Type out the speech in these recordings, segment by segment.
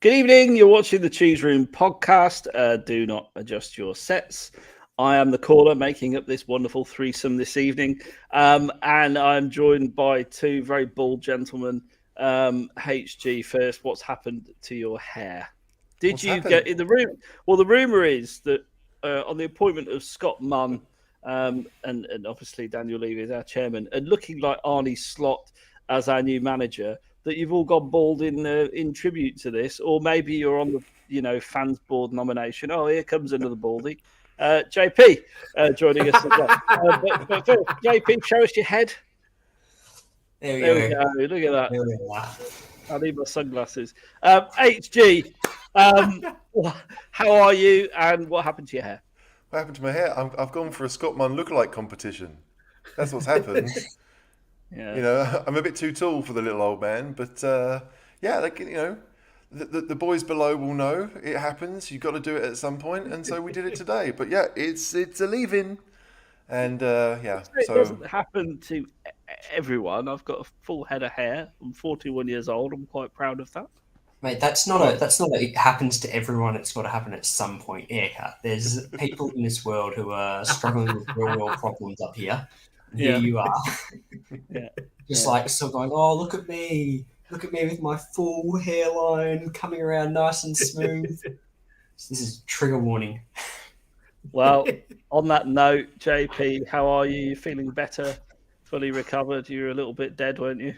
Good evening. You're watching the Cheese Room podcast. Do not adjust your sets. I am the caller making up this wonderful threesome this evening, and I'm joined by two very bald gentlemen. HG first, what's happened to your hair? Did What's you get happened? in the room? Well, the rumor is that on the appointment of Scott Munn, and obviously Daniel Levy is our chairman, and looking like Arnie Slot as our new manager, that you've all gone bald in tribute to this, or maybe you're on the fans board nomination. Oh, here comes another baldy. JP joining us as well. But first, JP, show us your head. There we go. Look at that. There we are. I need my sunglasses. HG, how are you? And what happened to your hair? What happened to my hair? I've gone for a Scott Munn lookalike competition. That's what's happened. Yeah. I'm a bit too tall for the little old man, but the boys below will know it happens. You've got to do it at some point, and so we did it today. But yeah, it's a leave-in, and It doesn't happen to everyone. I've got a full head of hair. I'm 41 years old. I'm quite proud of that. Mate, that's not it happens to everyone. It's got to happen at some point. Haircut. There's people in this world who are struggling with real world problems up here. And here you are. Like still going, oh, look at me with my full hairline coming around nice and smooth. This is trigger warning. Well, on that note, JP, how are you? You feeling better? Fully recovered? You were a little bit dead, weren't you?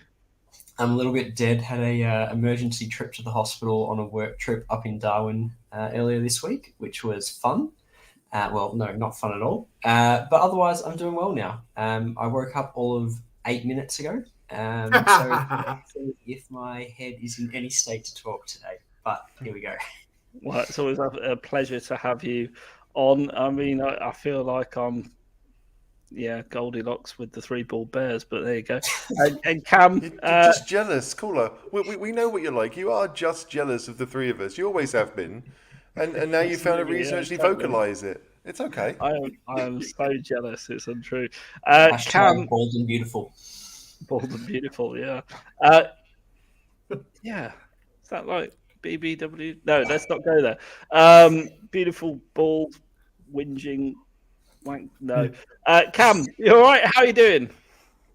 I'm a little bit dead. Had a emergency trip to the hospital on a work trip up in Darwin earlier this week, which was fun. Well, no, not fun at all. But otherwise, I'm doing well now. I woke up all of 8 minutes ago. So let's see if my head is in any state to talk today. But here we go. Well, it's always a pleasure to have you on. I mean, I feel like I'm, Goldilocks with the three bald bears, but there you go. And Cam, you're just jealous, caller. We know what you're like. You are just jealous of the three of us. You always have been, and now you found a reason to actually vocalize it. It's okay. I am so jealous. It's untrue. Cam, bald and beautiful. Bald and beautiful, yeah. Yeah. Is that like BBW? No, let's not go there. Beautiful, bald, whinging, wank. No. Cam, you all right? How are you doing?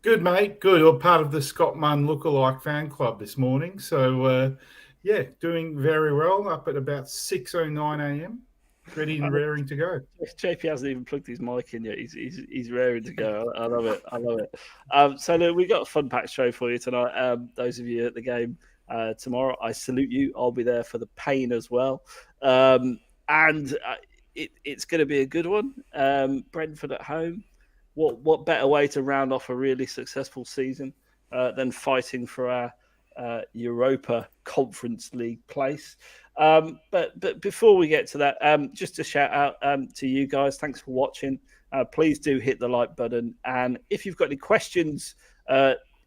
Good, mate. Good. We're part of the Scott Munn lookalike fan club this morning. So, doing very well. Up at about 6:09 a.m. Ready and raring to go. JP hasn't even plugged his mic in yet. He's raring to go. I love it. So look, we got a fun packed show for you tonight. Those of you at the game tomorrow, I salute you. I'll be there for the pain as well. And it's going to be a good one. Brentford at home. What better way to round off a really successful season than fighting for our Europa Conference League place? But before we get to that, just a shout out to you guys. Thanks for watching. Please do hit the like button. And if you've got any questions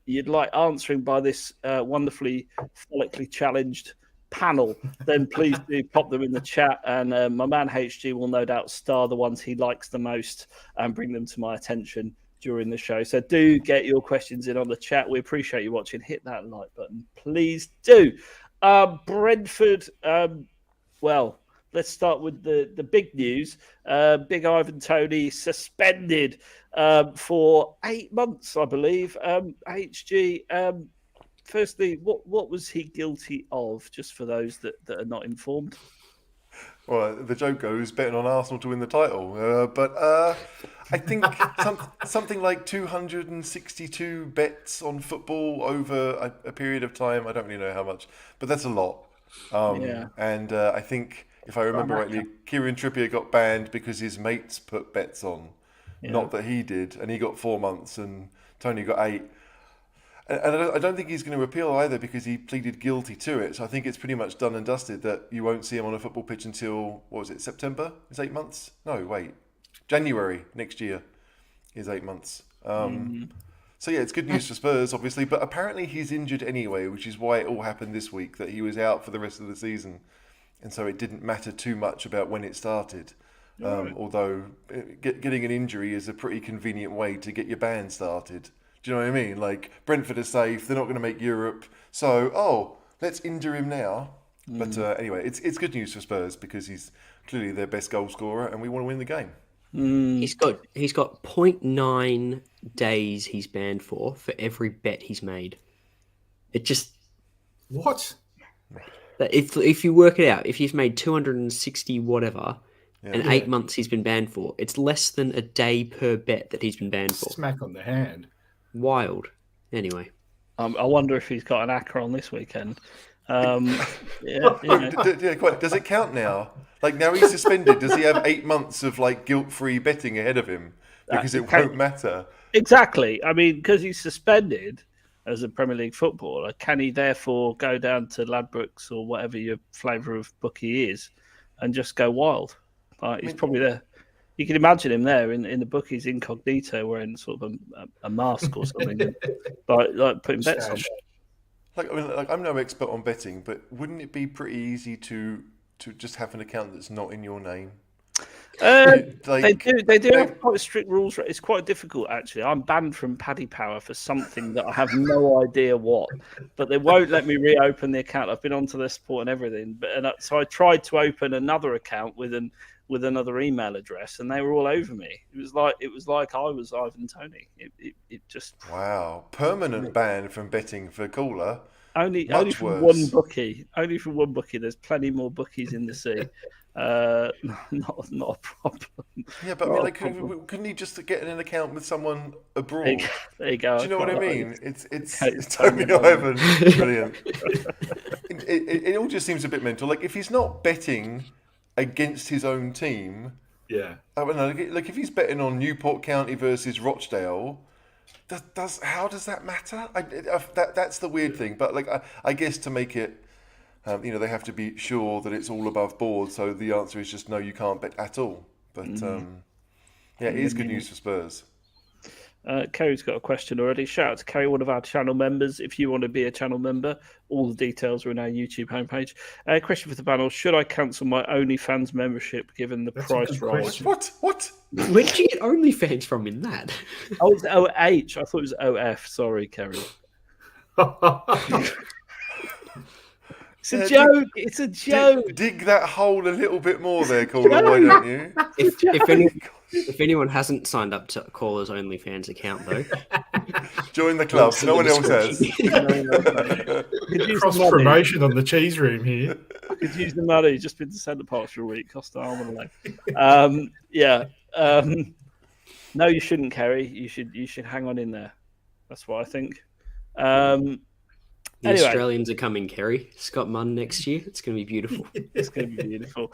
you'd like answering by this wonderfully follically challenged panel, then please do pop them in the chat. And my man HG will no doubt star the ones he likes the most and bring them to my attention during the show. So do get your questions in on the chat. We appreciate you watching. Hit that like button. Please do. Brentford, well, let's start with the big news. Big Ivan Toney suspended for 8 months, I believe. HG, firstly, what was he guilty of, just for those that are not informed? Well, the joke goes betting on Arsenal to win the title, but I think something like 262 bets on football over a period of time. I don't really know how much, but that's a lot. And I think, if I remember rightly, Kieran Trippier got banned because his mates put bets on, not that he did, and he got 4 months, and Tony got 8. And I don't think he's going to appeal either because he pleaded guilty to it. So I think it's pretty much done and dusted that you won't see him on a football pitch until, what was it, September? It's 8 months? No, wait. January next year is 8 months. So yeah, it's good news for Spurs, obviously. But apparently he's injured anyway, which is why it all happened this week, that he was out for the rest of the season. And so it didn't matter too much about when it started. Although getting an injury is a pretty convenient way to get your band started. Do you know what I mean? Like, Brentford are safe, they're not going to make Europe, so, let's injure him now. But anyway, it's good news for Spurs because he's clearly their best goal scorer, and we want to win the game. He's got 0.9 days he's banned for every bet he's made. It just What? if you work it out, if he's made 260 whatever, and 8 months he's been banned for, it's less than a day per bet that he's been banned for. Smack on the hand. Wild. Anyway, I wonder if he's got an acca on this weekend. Yeah, Quite. Does it count now? Like now he's suspended. Does he have 8 months of like guilt-free betting ahead of him? Because it won't matter. Exactly. I mean, because he's suspended as a Premier League footballer, can he therefore go down to Ladbrokes or whatever your flavour of bookie is and just go wild? He's probably there. You can imagine him there in the bookies incognito, wearing sort of a mask or something, like putting bets on. I'm no expert on betting, but wouldn't it be pretty easy to just have an account that's not in your name? They do have quite strict rules. It's quite difficult, actually. I'm banned from Paddy Power for something that I have no idea what, but they won't let me reopen the account. I've been onto their support and everything, so I tried to open another account with another email address, and they were all over me. It was like I was Ivan Toney. It just permanent ban from betting for Caller. Only from worse. one bookie. Only from one bookie. There's plenty more bookies in the sea. Not a problem. Yeah, but I mean, couldn't he just get in an account with someone abroad? There you go. Do you know what I mean? It's Tony Ivan. Brilliant. It all just seems a bit mental. Like if he's not betting against his own team, I don't know. Like if he's betting on Newport County versus Rochdale, how does that matter? That's the weird thing. But like I guess to make it. They have to be sure that it's all above board. So the answer is just no, you can't bet at all. But it is good news for Spurs. Kerry's got a question already. Shout out to Kerry, one of our channel members. If you want to be a channel member, all the details are in our YouTube homepage. Question for the panel: should I cancel my OnlyFans membership given the price rise? What? Where did you get OnlyFans from in that? Oh, it's OH. I thought it was OF. Sorry, Kerry. It's a joke. It's a joke. Dig that hole a little bit more there, Caller. Why don't you? If anyone hasn't signed up to Caller's OnlyFans account, though, join the club. No one else has. Cross promotion on the cheese room here. I could use the money. Just been to Centre Parks for a week. Cost an arm and a leg. No, you shouldn't, Kerry. You should hang on in there. That's what I think. The Australians are coming, Kerry. Scott Munn next year. It's going to be beautiful. It's going to be beautiful.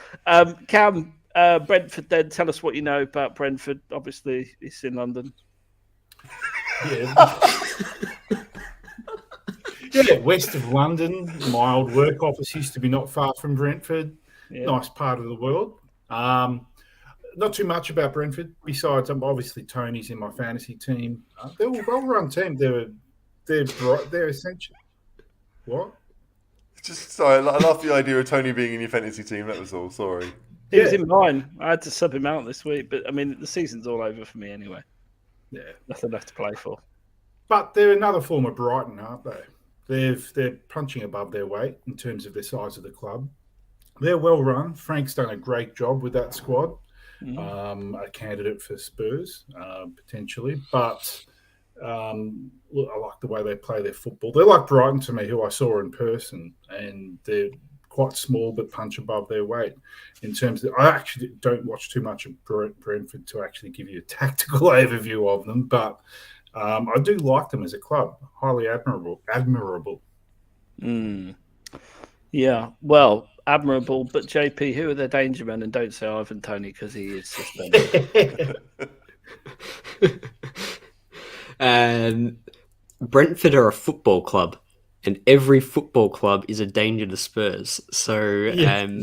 Cam, Brentford, then tell us what you know about Brentford. Obviously, it's in London. West of London. My old work office used to be not far from Brentford. Yeah. Nice part of the world. Not too much about Brentford. Besides, obviously Tony's in my fantasy team. They're a well-run team. They're essentially. What? Just sorry, I love the idea of Tony being in your fantasy team. That was all. Sorry. He was in mine. I had to sub him out this week, but I mean the season's all over for me anyway. Yeah, nothing left to play for. But they're another form of Brighton, aren't they? They're punching above their weight in terms of the size of the club. They're well run. Frank's done a great job with that squad. A candidate for Spurs potentially, but. I like the way they play their football. They're like Brighton to me, who I saw in person, and they're quite small but punch above their weight. In terms of, I actually don't watch too much of Brentford to actually give you a tactical overview of them, but I do like them as a club. Highly admirable. Yeah, well, admirable. But JP, who are their danger men? And don't say Ivan Toney because he is suspended. Brentford are a football club, and every football club is a danger to Spurs. So I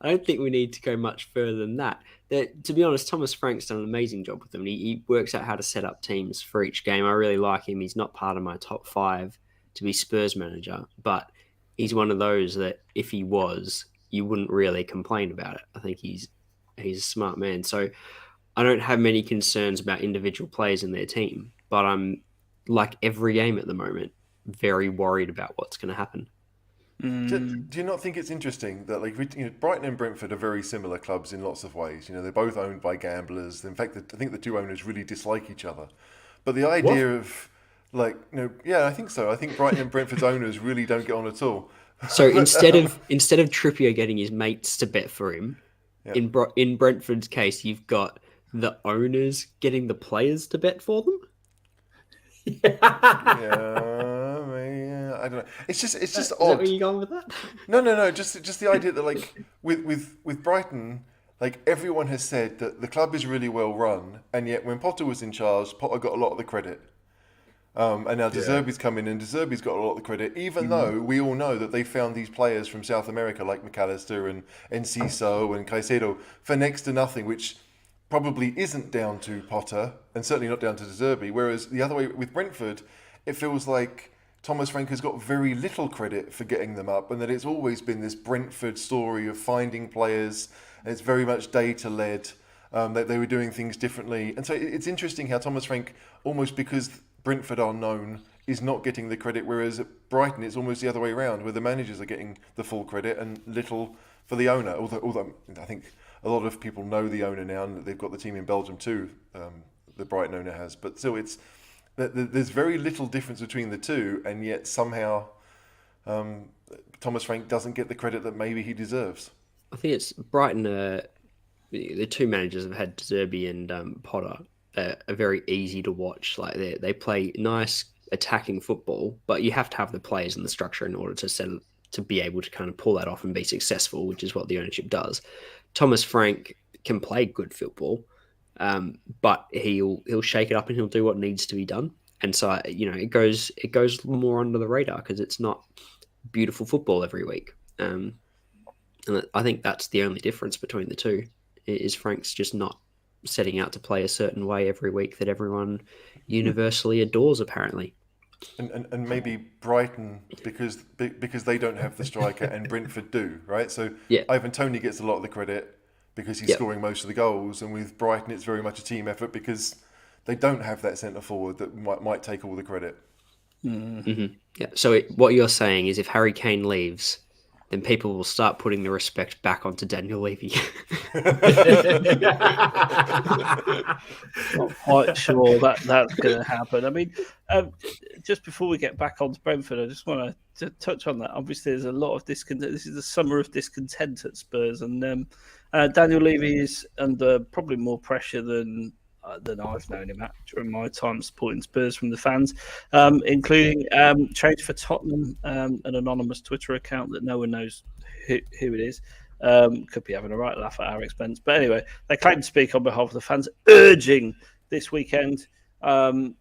don't think we need to go much further than that. To be honest, Thomas Frank's done an amazing job with them. He works out how to set up teams for each game. I really like him. He's not part of my top 5 to be Spurs manager, but he's one of those that if he was, you wouldn't really complain about it. I think he's a smart man. So I don't have many concerns about individual players in their team, but I'm, like every game at the moment, very worried about what's going to happen. Do you not think it's interesting that Brighton and Brentford are very similar clubs in lots of ways? They're both owned by gamblers. In fact, I think the two owners really dislike each other. But the idea of yeah, I think so. I think Brighton and Brentford's owners really don't get on at all. So instead of Trippier getting his mates to bet for him, in Brentford's case, you've got the owners getting the players to bet for them. Yeah, I don't know. It's just odd. Is that where you going with that? No. Just the idea that with Brighton, everyone has said that the club is really well run, and yet when Potter was in charge, Potter got a lot of the credit. And now De Zerbi's come in, and De Zerbi's got a lot of the credit, even though we all know that they found these players from South America like McAllister and Enciso and Caicedo for next to nothing, which probably isn't down to Potter, and certainly not down to De Zerbi. Whereas the other way with Brentford, it feels like Thomas Frank has got very little credit for getting them up, and that it's always been this Brentford story of finding players, and it's very much data-led, that they were doing things differently. And so it's interesting how Thomas Frank, almost because Brentford are known, is not getting the credit, whereas at Brighton it's almost the other way around, where the managers are getting the full credit and little for the owner. Although I think a lot of people know the owner now, and they've got the team in Belgium too, the Brighton owner has. But still, there's very little difference between the two, and yet somehow Thomas Frank doesn't get the credit that maybe he deserves. I think it's Brighton. The two managers have had De Zerbi and Potter. Are very easy to watch. They play nice attacking football, but you have to have the players and the structure in order to be able to kind of pull that off and be successful, which is what the ownership does. Thomas Frank can play good football, but he'll shake it up and he'll do what needs to be done. And so it goes more under the radar because it's not beautiful football every week. And I think that's the only difference between the two is Frank's just not setting out to play a certain way every week that everyone universally adores, apparently. And maybe Brighton, because they don't have the striker and Brentford do, right? So Ivan Toney gets a lot of the credit because he's scoring most of the goals, and with Brighton it's very much a team effort because they don't have that centre forward that might take all the credit. Mm-hmm. Yeah. So what you're saying is if Harry Kane leaves, then people will start putting the respect back onto Daniel Levy. Not quite sure that's going to happen. I mean, just before we get back onto Brentford, I just want to touch on that. Obviously, there's a lot of discontent. This is the summer of discontent at Spurs, and Daniel Levy is under probably more pressure than I've known him at during my time supporting Spurs from the fans, including change for Tottenham, an anonymous Twitter account that no one knows who it is. Could be having a right laugh at our expense. But anyway, they claim to speak on behalf of the fans, urging this weekend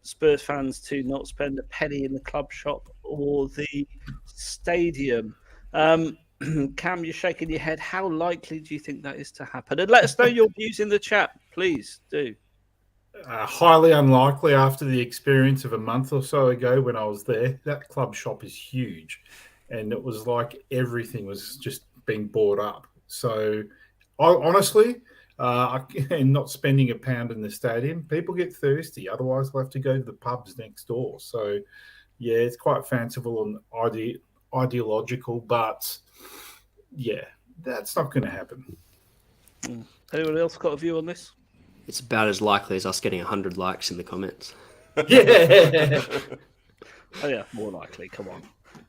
Spurs fans to not spend a penny in the club shop or the stadium. Cam, you're shaking your head. How likely do you think that is to happen? And let us know your views in the chat, please do. Highly unlikely after the experience of a month or so ago when I was there. That club shop is huge, and it was like everything was just being bought up. So, honestly, and not spending £1 in the stadium, people get thirsty. Otherwise, they'll have to go to the pubs next door. So, yeah, it's quite fanciful and ideological, but yeah, that's not going to happen. Anyone else got a view on this? It's about as likely as us getting 100 likes in the comments. Yeah. Oh yeah, more likely. Come on.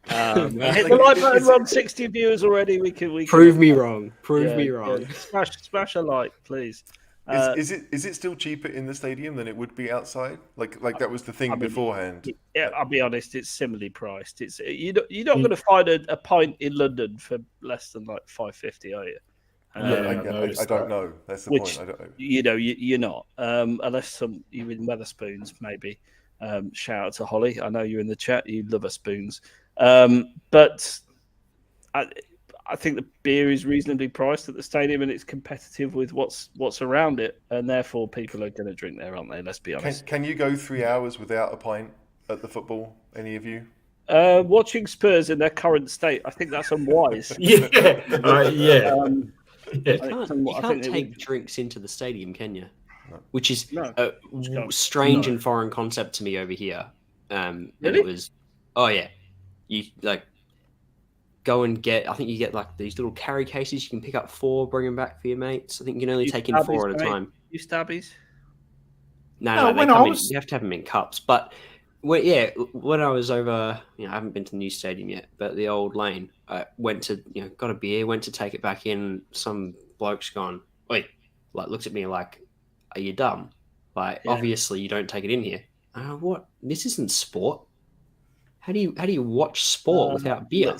Hit the like button. We're on 60 viewers already. We can prove me wrong. Prove me wrong. Yeah. Smash a like, please. Is it still cheaper in the stadium than it would be outside? Like that was the thing beforehand. Yeah, I'll be honest. It's similarly priced. It's you're not going to find a pint in London for less than like £5.50, are you? I don't know. That's the point. I don't know. You're not, unless you're in Wetherspoons, maybe. Shout out to Holly. I know you're in the chat. You love her spoons. But I think the beer is reasonably priced at the stadium, and it's competitive with what's around it, and therefore people are going to drink there, aren't they? Let's be honest. Can you go 3 hours without a pint at the football? Any of you? Watching Spurs in their current state, I think that's unwise. Yeah. You can't take drinks into the stadium, can you? No. Which is a strange and foreign concept to me over here. And really? It was, oh yeah, you like go and get. I think you get like these little carry cases. You can pick up 4, bring them back for your mates. I think you can only take in 4 at a time. You stabbies? No, they come in. You have to have them in cups. But when I was over, I haven't been to the new stadium yet, but the old lane, I went to, got a beer, went to take it back in. Some bloke's gone, wait, like looked at me like, are you dumb? Like, obviously you don't take it in here. What? This isn't sport. How do you watch sport without beer?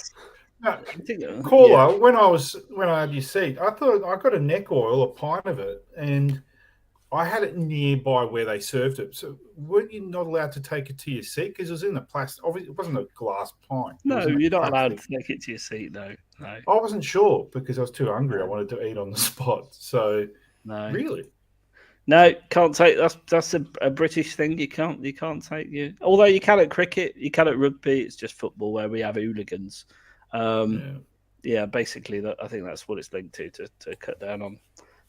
Caller, when I had your seat, I thought I got a neck oil, a pint of it, and I had it nearby where they served it. So weren't you not allowed to take it to your seat? Because it was in the plastic. Obviously, it wasn't a glass pint. No, you're not allowed to take it to your seat, no. I wasn't sure because I was too hungry. I wanted to eat on the spot. So, no. Really? No, can't take. That's a British thing. You can't take you. Although you can at cricket, you can at rugby. It's just football where we have hooligans. Basically, I think that's what it's linked to cut down on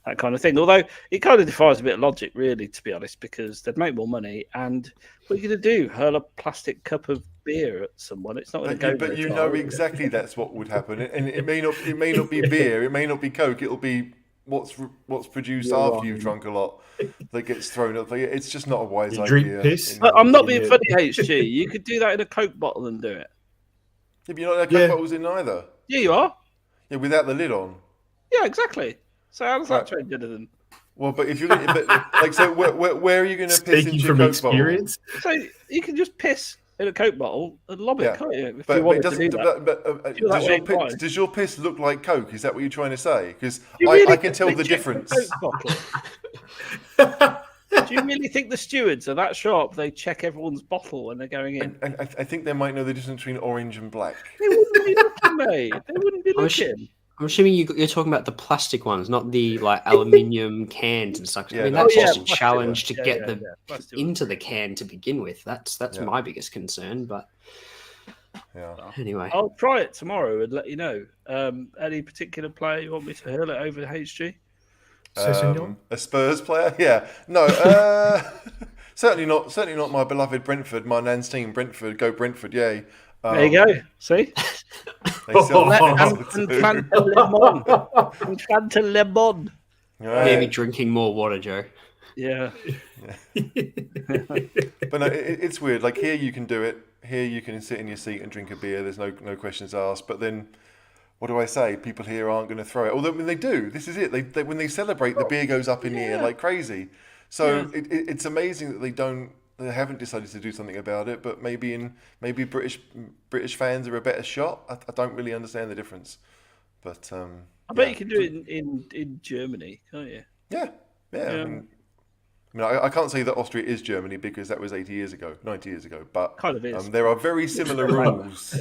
that kind of thing. Although it kind of defies a bit of logic, really, to be honest, because they'd make more money. And what are you going to do? Hurl a plastic cup of beer at someone? It's not going to go. But you know exactly that's what would happen, and it may not be beer, it may not be Coke. It'll be what's produced after you've drunk a lot that gets thrown up. It's just not a wise idea. Drink piss. I'm not being funny, HG. You could do that in a Coke bottle and do it. Yeah, but you're not allowed Coke bottles in either. Yeah, you are. Yeah, without the lid on. Yeah, exactly. So how does that change anything? Well, but if you're going to, so where are you going to piss into your Coke experience? bottle? So you can just piss in a Coke bottle and lob it, can't you? Does your piss look like Coke? Is that what you're trying to say? Because really I can tell the difference. Do you really think the stewards are that sharp? They check everyone's bottle when they're going in. And I think they might know the difference between orange and black. They wouldn't be looking, mate. They wouldn't be looking. I'm assuming you're talking about the plastic ones, not the aluminium cans and stuff. I mean, that's just a challenge to get them into the can to begin with. That's my biggest concern. But anyway, I'll try it tomorrow and let you know. Any particular player you want me to hurl it over to HG? A Spurs player? Yeah. No, certainly not my beloved Brentford, my Nan's team, Brentford. Go Brentford, yay. There you go. See? Fanta lemon. Maybe drinking more water, Joe. Yeah. But no, it's weird. Like here you can do it. Here you can sit in your seat and drink a beer. There's no questions asked. But then, what do I say? People here aren't going to throw it. Although when they do, this is it. They when they celebrate, the beer goes up in the air like crazy. So it's amazing that they haven't decided to do something about it. But maybe British fans are a better shot. I don't really understand the difference. But I bet you can do it in Germany, can't you? Yeah. I can't say that Austria is Germany because that was 90 years ago. But kind of is. There are very similar rules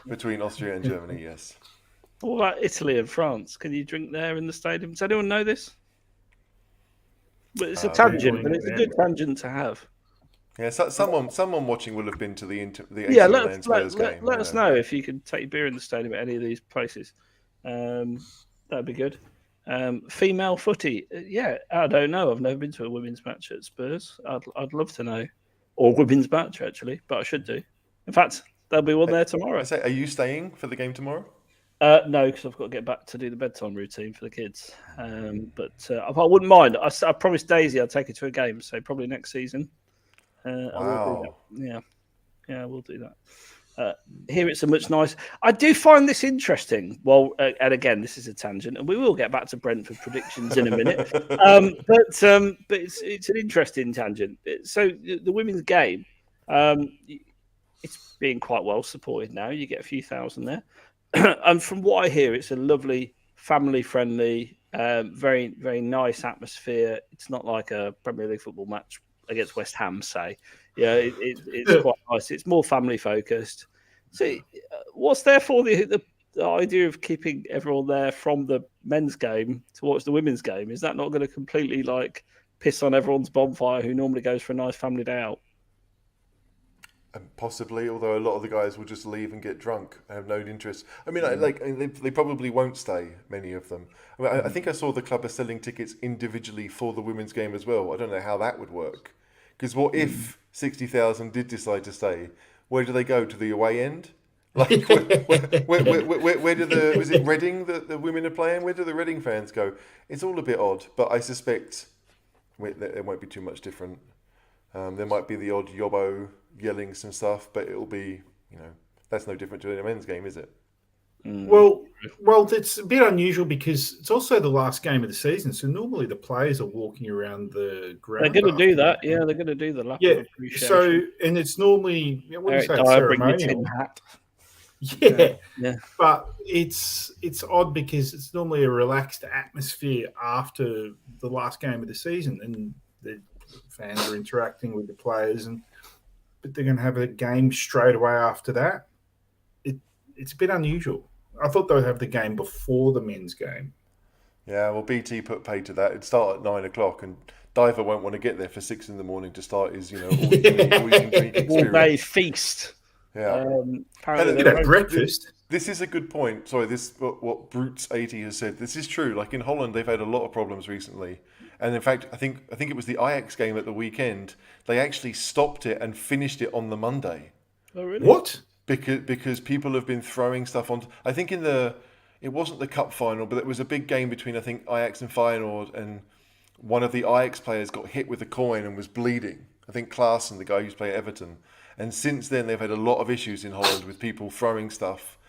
between Austria and Germany. Yes. What about Italy and France? Can you drink there in the stadium? Does anyone know this? But it's a tangent, but it's a good tangent to have. Yeah, someone watching will have been to the Spurs game. Let us know if you can take beer in the stadium at any of these places. That'd be good. Female footy, I don't know. I've never been to a women's match at Spurs. I'd love to know, or women's match actually, but I should do. In fact, there'll be one there tomorrow. Are you staying for the game tomorrow? No, because I've got to get back to do the bedtime routine for the kids. But I wouldn't mind. I promised Daisy I'd take her to a game, so probably next season. Wow. We'll do that. Here it's a much nicer. I do find this interesting. Well, and again, this is a tangent, and we will get back to Brentford predictions in a minute. But it's an interesting tangent. So the women's game, it's being quite well supported now. You get a few thousand there, and from what I hear, it's a lovely, family-friendly, very very nice atmosphere. It's not like a Premier League football match against West Ham, say. It's quite nice. It's more family focused. So, what's therefore the idea of keeping everyone there from the men's game to watch the women's game? Is that not going to completely piss on everyone's bonfire who normally goes for a nice family day out? Possibly, although a lot of the guys will just leave and get drunk and have no interest. I mean, they probably won't stay, many of them. I mean, I think I saw the club are selling tickets individually for the women's game as well. I don't know how that would work. Because what if 60,000 did decide to stay? Where do they go? To the away end? Like, where do was it Reading that the women are playing? Where do the Reading fans go? It's all a bit odd, but I suspect there won't be too much different. There might be the odd yobbo yelling some stuff, but it'll be, that's no different to a men's game, is it? Well, it's a bit unusual because it's also the last game of the season. So normally the players are walking around the ground. They're going to do that. Yeah, they're going to do the lap of appreciation. So, and it's normally, what do you say, ceremonial. Hat. Yeah. But it's odd because it's normally a relaxed atmosphere after the last game of the season, and the fans are interacting with the players, but they're going to have a game straight away after that. It's a bit unusual. I thought they would have the game before the men's game. Yeah, well, BT put pay to that. It'd start at 9 o'clock, and Diver won't want to get there for 6 in the to start his, all-day feast. Yeah. Breakfast. This is a good point. Sorry, what Brutes80 has said. This is true. Like in Holland, they've had a lot of problems recently, and in fact, I think it was the Ajax game at the weekend. They actually stopped it and finished it on the Monday. Oh, really? What? Because people have been throwing stuff on. I think it wasn't the cup final, but it was a big game between, I think, Ajax and Feyenoord, and one of the Ajax players got hit with a coin and was bleeding. I think Klaassen, the guy who's played Everton. And since then, they've had a lot of issues in Holland with people throwing stuff.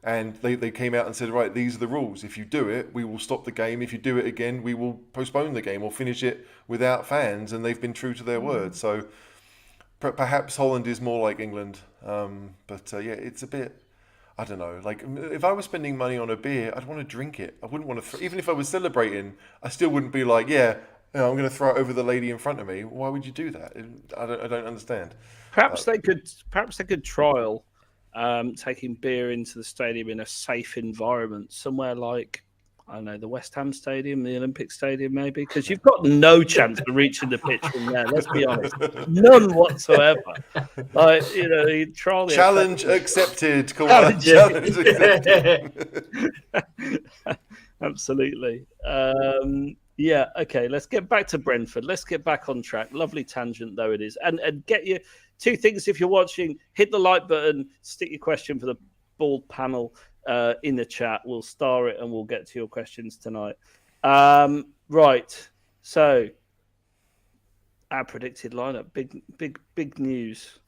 And they came out and said, right, these are the rules. If you do it, we will stop the game. If you do it again, we will postpone the game or finish it without fans. And they've been true to their word. So perhaps Holland is more like England. It's a bit, I don't know. Like, if I was spending money on a beer, I'd want to drink it. I wouldn't want to, even if I was celebrating, I still wouldn't be like, I'm going to throw it over the lady in front of me. Why would you do that? I don't understand. Perhaps they could trial taking beer into the stadium in a safe environment, somewhere like, I don't know, the West Ham Stadium, the Olympic Stadium, maybe, because you've got no chance of reaching the pitch from there. Let's be honest, none whatsoever. Like, you trial the challenge accepted. Challenge accepted. Absolutely. Okay, let's get back to Brentford. Let's get back on track. Lovely tangent, though it is. And get you two things if you're watching. Hit the like button, stick your question for the bald panel in the chat. We'll star it and we'll get to your questions tonight. Right. So, our predicted lineup. Big news.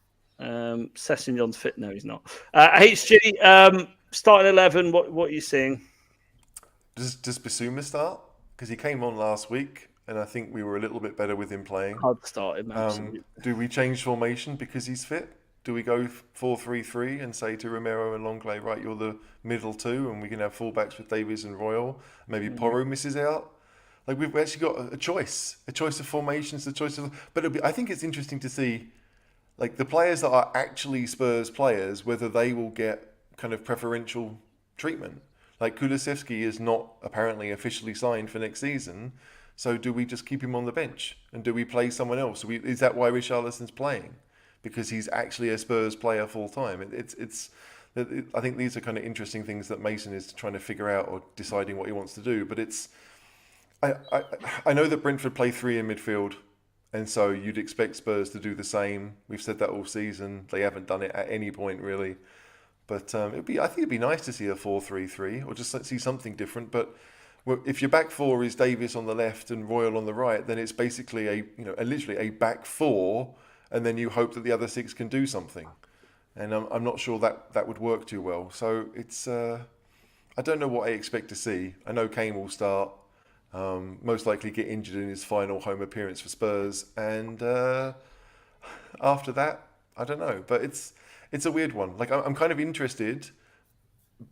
Sessegnon's fit. No, he's not. HG, starting 11, what are you seeing? Does Bissouma start? Because he came on last week, and I think we were a little bit better with him playing. I'd start him, absolutely. Do we change formation because he's fit? Do we go 4-3-3 and say to Romero and Longley, right, you're the middle two, and we can have fullbacks with Davies and Royal? Maybe Porro misses out. Like, we've actually got a choice of formations, But I think it's interesting to see, like, the players that are actually Spurs players, whether they will get kind of preferential treatment. Like, Kulusevski is not apparently officially signed for next season, so do we just keep him on the bench? And do we play someone else? Is that why Richarlison's playing? Because he's actually a Spurs player full time. I think these are kind of interesting things that Mason is trying to figure out or deciding what he wants to do. But I know that Brentford play 3 in midfield, and so you'd expect Spurs to do the same. We've said that all season. They haven't done it at any point really. But I think it'd be nice to see a 4-3-3 or just see something different. But if your back four is Davies on the left and Royal on the right, then it's basically literally a back four, and then you hope that the other 6 can do something. And I'm not sure that would work too well. So it's I don't know what I expect to see. I know Kane will start, most likely get injured in his final home appearance for Spurs, and after that, I don't know. But it's a weird one. Like, I'm kind of interested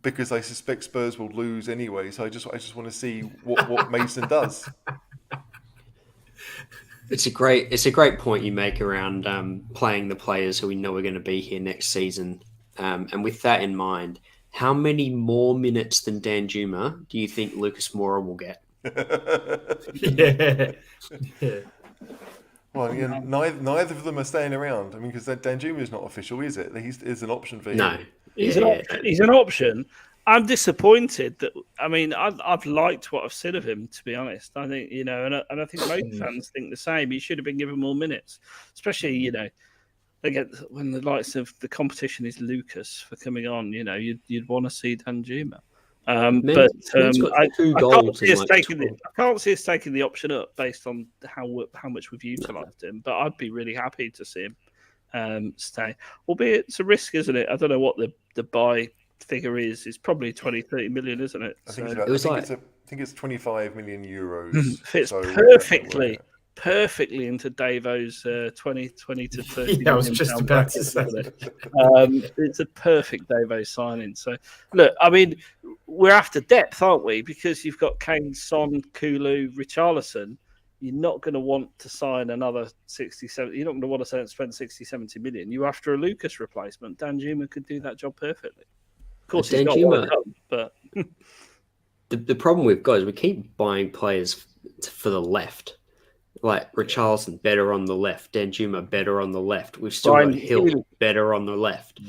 because I suspect Spurs will lose anyway. So I just want to see what Mason does. It's a great point you make around playing the players who we know are going to be here next season. And with that in mind, how many more minutes than Danjuma do you think Lucas Moura will get? Yeah. Well, neither of them are staying around. I mean, because Danjuma is not official, is it? He's an option for him. No. He's an option. I'm disappointed that. I mean, I've liked what I've seen of him, to be honest. I think and I think most fans think the same. He should have been given more minutes, especially again, when the likes of the competition is Lucas for coming on, you'd want to see Danjuma. But Men's got two I can't goals see in us like taking 12. I can't see us taking the option up based on how much we've utilised him. But I'd be really happy to see him stay. Albeit it's a risk, isn't it? I don't know what the buy figure is. It's probably 20-30 million, isn't it? I think I think it's 25 million euros. Fits so perfectly into Davo's 20 to 30 Yeah, I was million just pound about bracket, to say. isn't it? It's a perfect Davo signing. So, look, I mean, we're after depth, aren't we? Because you've got Kane, Son, Kulu, Richarlison. You're not going to want to sign another 60-70. You're not going to want to spend 60-70 million. You're after a Lucas replacement. Danjuma could do that job perfectly. Of course, he's got one come, but... The problem we've got is we keep buying players for the left. Like Richarlison, better on the left. Danjuma, better on the left. We've still got Hill, better on the left.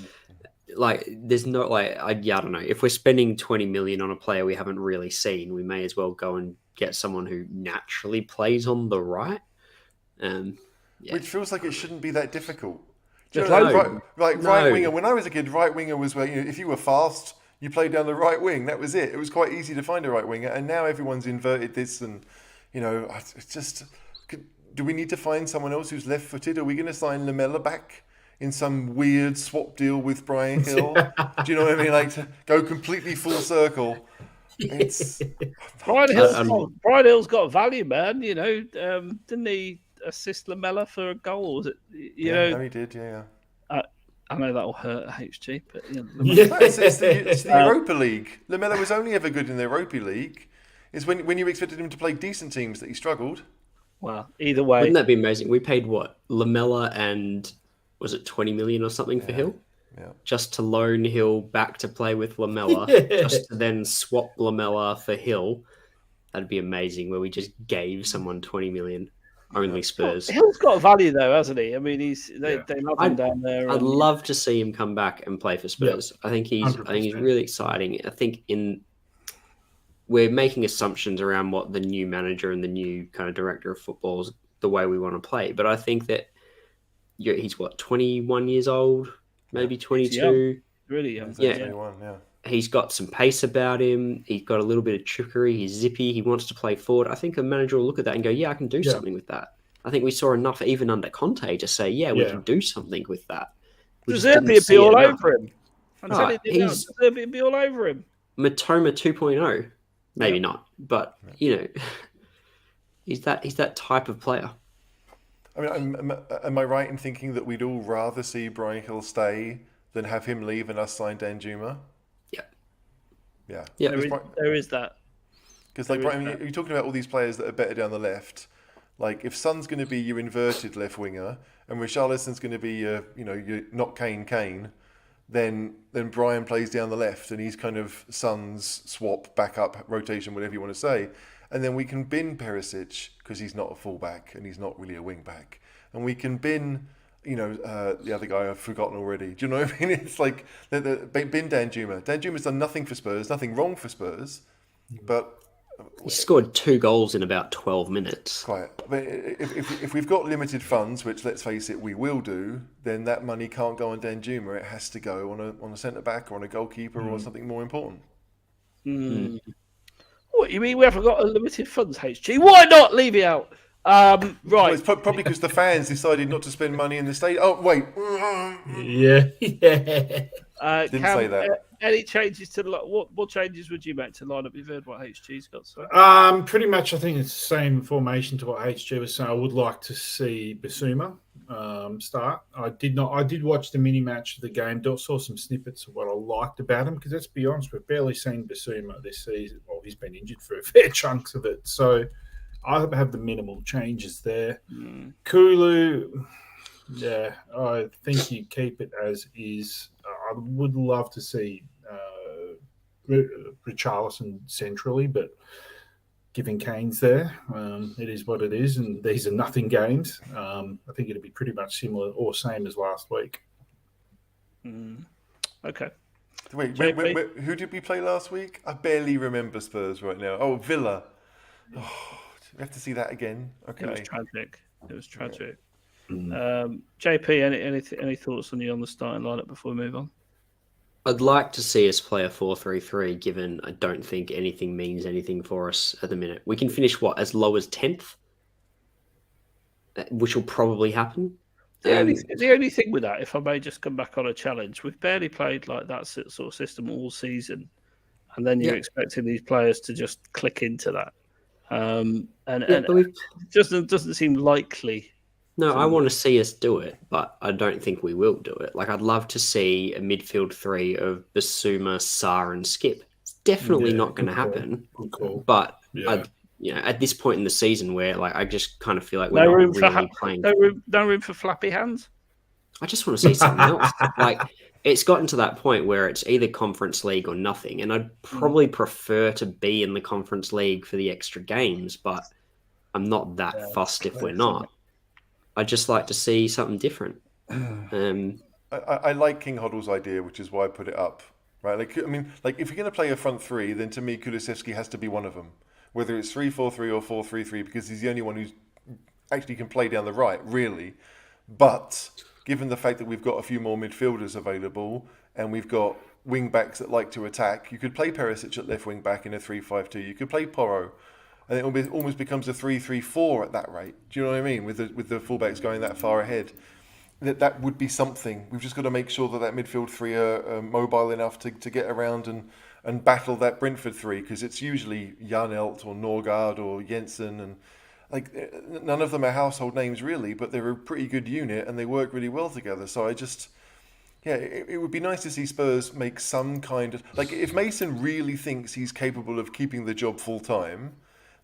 Like, there's no, like, I don't know. If we're spending 20 million on a player we haven't really seen, we may as well go and get someone who naturally plays on the right. Which feels like it shouldn't be that difficult. Right winger. When I was a kid, right winger was where if you were fast, you played down the right wing. That was it. It was quite easy to find a right winger. And now everyone's inverted this, and it's just. Do we need to find someone else who's left-footed? Are we going to sign Lamela back in some weird swap deal with Brian Hill? Do you know what I mean? Like, to go completely full circle. Brian Hill's got value, man. Didn't he assist Lamela for a goal? Was it? No, he did. Yeah. I know that'll hurt HG, but it's the Europa League. Lamela was only ever good in the Europa League. It's when you expected him to play decent teams that he struggled. Well, either way, wouldn't that be amazing? We paid what, Lamela, and was it 20 million or something for Hill? Yeah. Just to loan Hill back to play with Lamela, just to then swap Lamela for Hill. That'd be amazing. Where we just gave someone 20 million. Only Spurs. Hill's got value though, hasn't he? I mean, they love him down there. I'd love to see him come back and play for Spurs. Yeah, I think he's really exciting. I think we're making assumptions around what the new manager and the new kind of director of football is, the way we want to play. But I think that he's 21 years old, maybe 22. Really young. Yeah. 21, yeah. He's got some pace about him. He's got a little bit of trickery. He's zippy. He wants to play forward. I think a manager will look at that and go, yeah, I can do something with that. I think we saw enough even under Conte to say, we can do something with that. Deserby would be all over him. I'm telling you now, Deserby would be all over him. Matoma 2.0. Maybe not, but he's that type of player. I mean, am I right in thinking that we'd all rather see Brian Hill stay than have him leave and us sign Danjuma? Yeah. There is that. Because Brian, you're talking about all these players that are better down the left. Like, if Son's going to be your inverted left winger and Richarlison's going to be your not Kane, then Brian plays down the left and he's kind of Son's swap, backup, rotation, whatever you want to say. And then we can bin Perisic because he's not a fullback and he's not really a wing back. And we can bin, the other guy I've forgotten already. Do you know what I mean? It's like bin Danjuma. Danjuma's done nothing for Spurs, nothing wrong for Spurs, but he scored 2 goals in about 12 minutes. Quite. But if we've got limited funds, which let's face it, we will do, then that money can't go on Danjuma. It has to go on a centre back or on a goalkeeper or something more important. What you mean? We haven't got unlimited funds, HG? Why not leave it out? Right. Well, it's probably because the fans decided not to spend money in the stadium. Oh wait. Yeah. Didn't say that. Any changes to what changes would you make to line up? You've heard what HG's got. So. Pretty much, I think it's the same formation to what HG was saying. I would like to see Bissouma start. I did watch the mini match of the game. Saw some snippets of what I liked about him because let's be honest, we've barely seen Bissouma this season. Well, he's been injured for a fair chunks of it, so I have the minimal changes there. Kulu, yeah, I think you keep it as is. I would love to see Richarlison centrally, but given Kane's there, it is what it is, and these are nothing games. I think it'd be pretty much similar or same as last week. Okay. Wait, who did we play last week? I barely remember Spurs right now. Oh, Villa. Oh, we have to see that again. Okay. It was tragic. JP, any thoughts on you on the starting lineup before we move on? I'd like to see us play a 4-3-3, given I don't think anything means anything for us at the minute. We can finish, as low as 10th? Which will probably happen. The only thing with that, if I may just come back on a challenge, we've barely played like that sort of system all season. And then you're expecting these players to just click into that. And it doesn't seem likely. No, I want to see us do it, but I don't think we will do it. Like, I'd love to see a midfield three of Basuma, Sarr, and Skip. It's definitely not going to happen. But at this point in the season, where I just kind of feel like we're not really playing. No room for flappy hands. I just want to see something else. It's gotten to that point where it's either Conference League or nothing, and I'd probably prefer to be in the Conference League for the extra games, but I'm not that fussed if we're not. I'd just like to see something different. I like King Hoddle's idea, which is why I put it up. Right? If you're going to play a front three, then to me, Kulusevski has to be one of them. Whether it's 3-4-3 or 4-3-3, because he's the only one who actually can play down the right, really. But given the fact that we've got a few more midfielders available and we've got wing backs that like to attack, you could play Perisic at left wing back in a 3-5-2. You could play Porro, and it almost becomes a 3-3-4 at that rate. Do you know what I mean? With the fullbacks going that far ahead, that would be something. We've just got to make sure that midfield three are mobile enough to get around and battle that Brentford three, because it's usually Janelt or Norgard or Jensen, and none of them are household names really, but they're a pretty good unit and they work really well together. So it would be nice to see Spurs make some kind of, if Mason really thinks he's capable of keeping the job full time,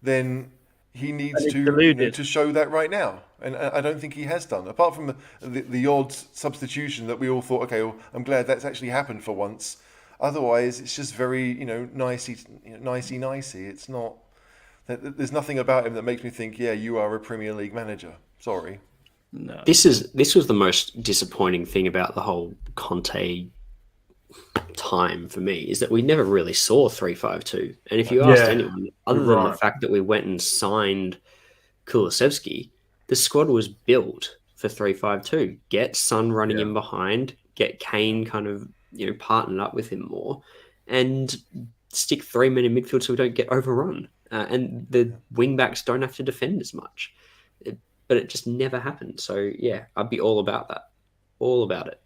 then he needs to show that right now. And I don't think he has done, apart from the odd substitution that we all thought, okay, well, I'm glad that's actually happened for once. Otherwise, it's just very, nicey. It's not. There's nothing about him that makes me think, yeah, you are a Premier League manager. Sorry. No. This was the most disappointing thing about the whole Conte time for me, is that we never really saw 3-5-2. And if you asked anyone, other than the fact that we went and signed Kulusevski, the squad was built for 3-5-2. Get Son running in behind, get Kane kind of partnered up with him more, and stick three men in midfield so we don't get overrun. And the wing backs don't have to defend as much. But it just never happened. So, yeah, I'd be all about that. All about it.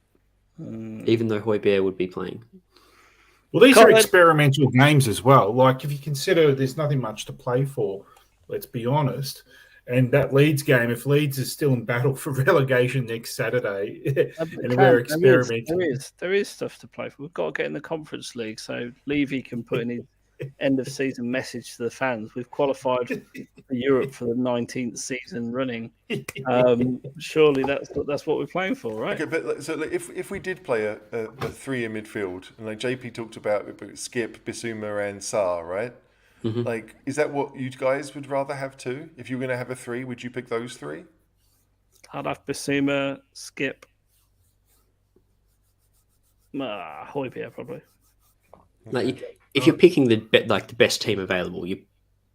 Even though Højbjerg would be playing. Well, these are experimental games as well. If you consider there's nothing much to play for, let's be honest. And that Leeds game, if Leeds is still in battle for relegation next Saturday, and we're experimenting. There is stuff to play for. We've got to get in the Conference League so Levy can put in his end of season message to the fans. We've qualified for Europe for the 19th season running. Surely that's what we're playing for, right? Okay, but so if we did play a three in midfield, and JP talked about Skip, Bissouma, and Sarr, right? Mm-hmm. Is that what you guys would rather have too? If you were going to have a three, would you pick those three? I'd have Bissouma, Skip, Højbjerg probably. If you're picking the best team available, you're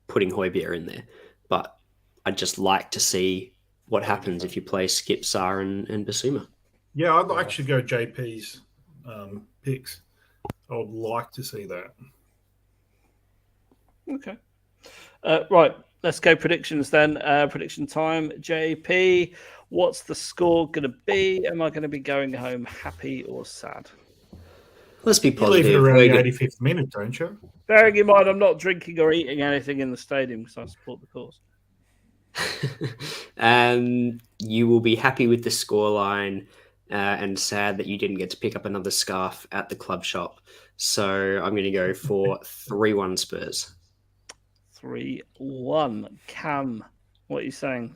putting Højbjerg in there. But I'd just like to see what happens if you play Skip, Sarr, and Bissouma. Yeah, I'd actually go JP's picks. I would like to see that. Okay. Right, let's go predictions then. Prediction time. JP, what's the score going to be? Am I going to be going home happy or sad? Let's be positive. You leave it around the 85th minute, don't you? Bearing in mind, I'm not drinking or eating anything in the stadium because I support the cause. You will be happy with the scoreline and sad that you didn't get to pick up another scarf at the club shop. So I'm going to go for 3-1 Spurs. 3-1. Cam, what are you saying?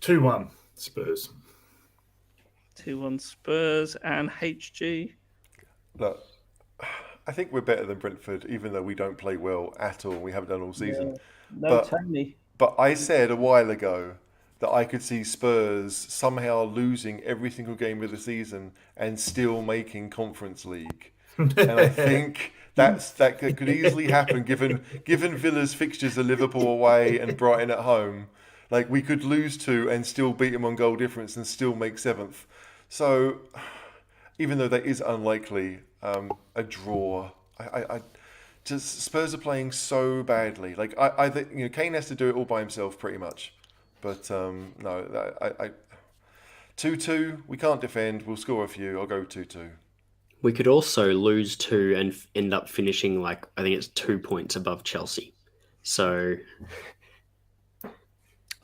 2-1 Spurs. 2-1 Spurs and HG. Look, I think we're better than Brentford, even though we don't play well at all. We haven't done all season. Tony. But I said a while ago that I could see Spurs somehow losing every single game of the season and still making Conference League. And I think that could easily happen given Villa's fixtures are Liverpool away and Brighton at home. Like, we could lose 2 and still beat him on goal difference and still make 7th. So, even though that is unlikely, a draw. I just Spurs are playing so badly. Like, I think Kane has to do it all by himself pretty much. But no, I 2-2. We can't defend. We'll score a few. I'll go 2-2. We could also lose 2 and end up finishing I think it's 2 points above Chelsea. So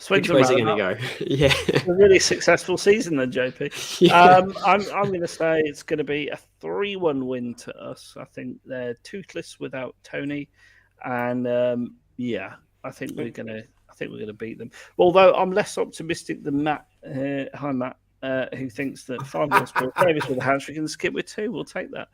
which way's it going to go? Yeah, a really successful season then, JP. Yeah. I'm going to say it's going to be a 3-1 win to us. I think they're toothless without Tony, and I think we're going to beat them. Although I'm less optimistic than Matt. Hi, Matt. Who thinks that 5-1 Spurs Davis with a hat-trick and skip with 2. We'll take that.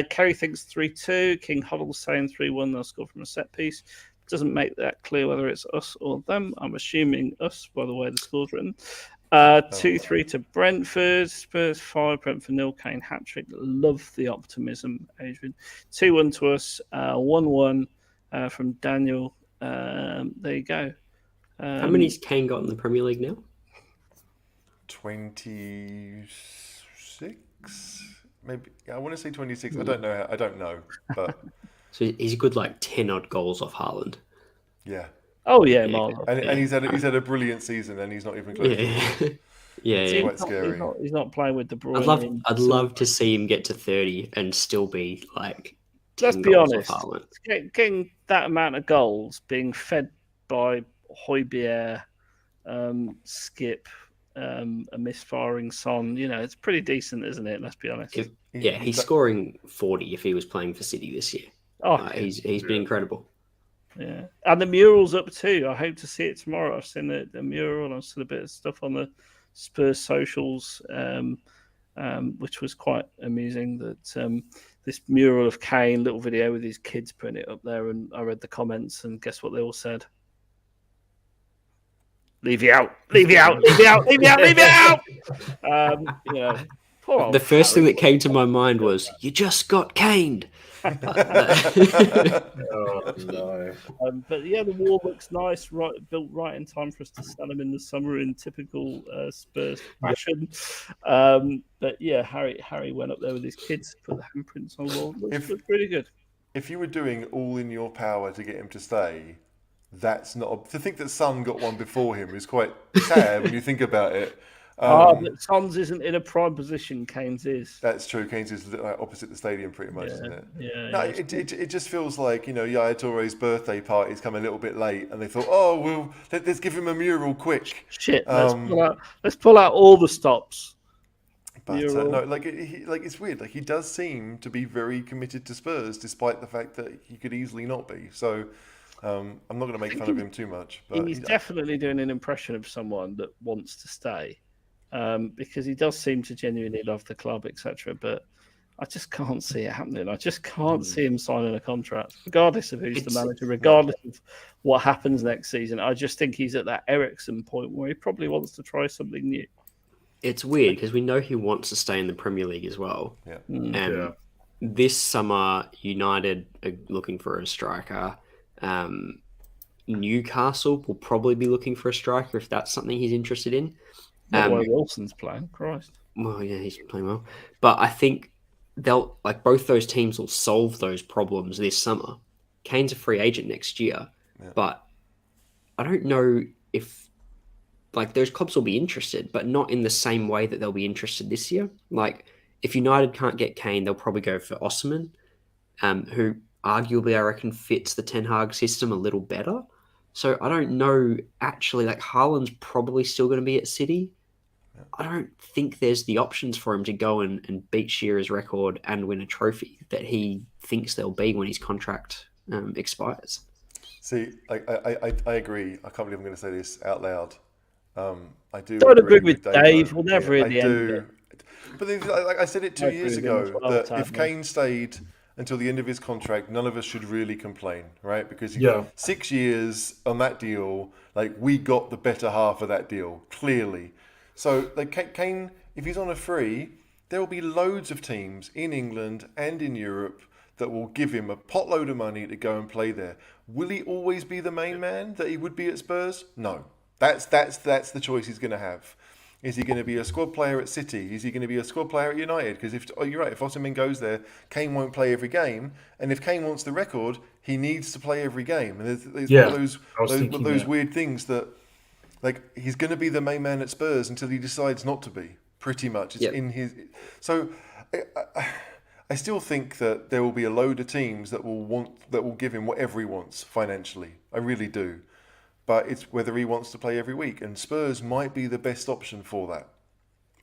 Kerry thinks 3-2. King Huddle's saying 3-1. They'll score from a set piece. Doesn't make that clear whether it's us or them. I'm assuming us by the way the score's written. 2-3 to Brentford. Spurs 5. Brentford 0. Kane hat-trick. Love the optimism, Adrian. 2-1 to us. 1-1 from Daniel. There you go. How many's Kane got in the Premier League now? 26, maybe. I want to say 26. I don't know, but So he's a good 10 odd goals off Haaland. yeah. Oh yeah, Marlon. And he's had a brilliant season, and he's not even close. Yeah. It's quite scary. He's not playing with De Bruyne. I'd love to see him get to 30 and still be 10 Let's be goals honest. off Haaland. Getting that amount of goals being fed by Højbjerg, Skip, a misfiring Son, it's pretty decent, isn't it? Let's be honest. He's scoring 40 if he was playing for City this year. He's been incredible. Yeah, and the mural's up too. I hope to see it tomorrow. I've seen the mural. I've seen a bit of stuff on the Spurs socials, which was quite amusing. That this mural of Kane, little video with his kids putting it up there, and I read the comments, and guess what they all said? Leave you out, leave you out, leave you out, leave you out, leave you out. The first thing that came to my mind was, you just got caned. Oh no! But yeah, the wall looks nice, built right in time for us to sell them in the summer in typical Spurs fashion. But yeah, Harry went up there with his kids, put the handprints on the wall. Looks pretty good. If you were doing all in your power to get him to stay, that's not to think that Son got one before him is quite sad when you think about it. But Son's isn't in a prime position. Kane's is. That's true. Kane's is opposite the stadium, pretty much, isn't it? Yeah. No, it just feels like Yaya Touré's birthday party's come a little bit late, and they thought, oh well, let's give him a mural quick. Shit, let's pull out all the stops. But no, it's weird. Like, he does seem to be very committed to Spurs, despite the fact that he could easily not be. So I'm not going to make fun of him too much. But he's definitely doing an impression of someone that wants to stay. Because he does seem to genuinely love the club, etc. But I just can't see it happening. I just can't see him signing a contract, regardless of who's the manager, regardless of what happens next season. I just think he's at that Eriksen point where he probably wants to try something new. It's weird because we know he wants to stay in the Premier League as well. Yeah. And this summer, United are looking for a striker. Newcastle will probably be looking for a striker if that's something he's interested in. Wilson's playing, Christ. Well, yeah, he's playing well. But I think they'll both those teams will solve those problems this summer. Kane's a free agent next year, but I don't know if those clubs will be interested, but not in the same way that they'll be interested this year. If United can't get Kane, they'll probably go for Osimhen, who arguably I reckon fits the Ten Hag system a little better. So I don't know. Actually, Haaland's probably still going to be at City. I don't think there's the options for him to go and beat Shearer's record and win a trophy that he thinks there'll be when his contract expires. See, I agree. I can't believe I'm going to say this out loud. I do. Don't agree with Dave. We'll never really end it. But I said it 2 years ago that if Kane stayed until the end of his contract, none of us should really complain, right? Because 6 years on that deal, we got the better half of that deal, clearly. So, Kane, if he's on a free, there will be loads of teams in England and in Europe that will give him a potload of money to go and play there. Will he always be the main man that he would be at Spurs? No. That's the choice he's going to have. Is he going to be a squad player at City? Is he going to be a squad player at United? Because you're right, if Osimhen goes there, Kane won't play every game, and if Kane wants the record, he needs to play every game. And there's one of those weird things that, like, he's going to be the main man at Spurs until he decides not to be. Pretty much, it's in his. So, I still think that there will be a load of teams that will give him whatever he wants financially. I really do. But it's whether he wants to play every week, and Spurs might be the best option for that.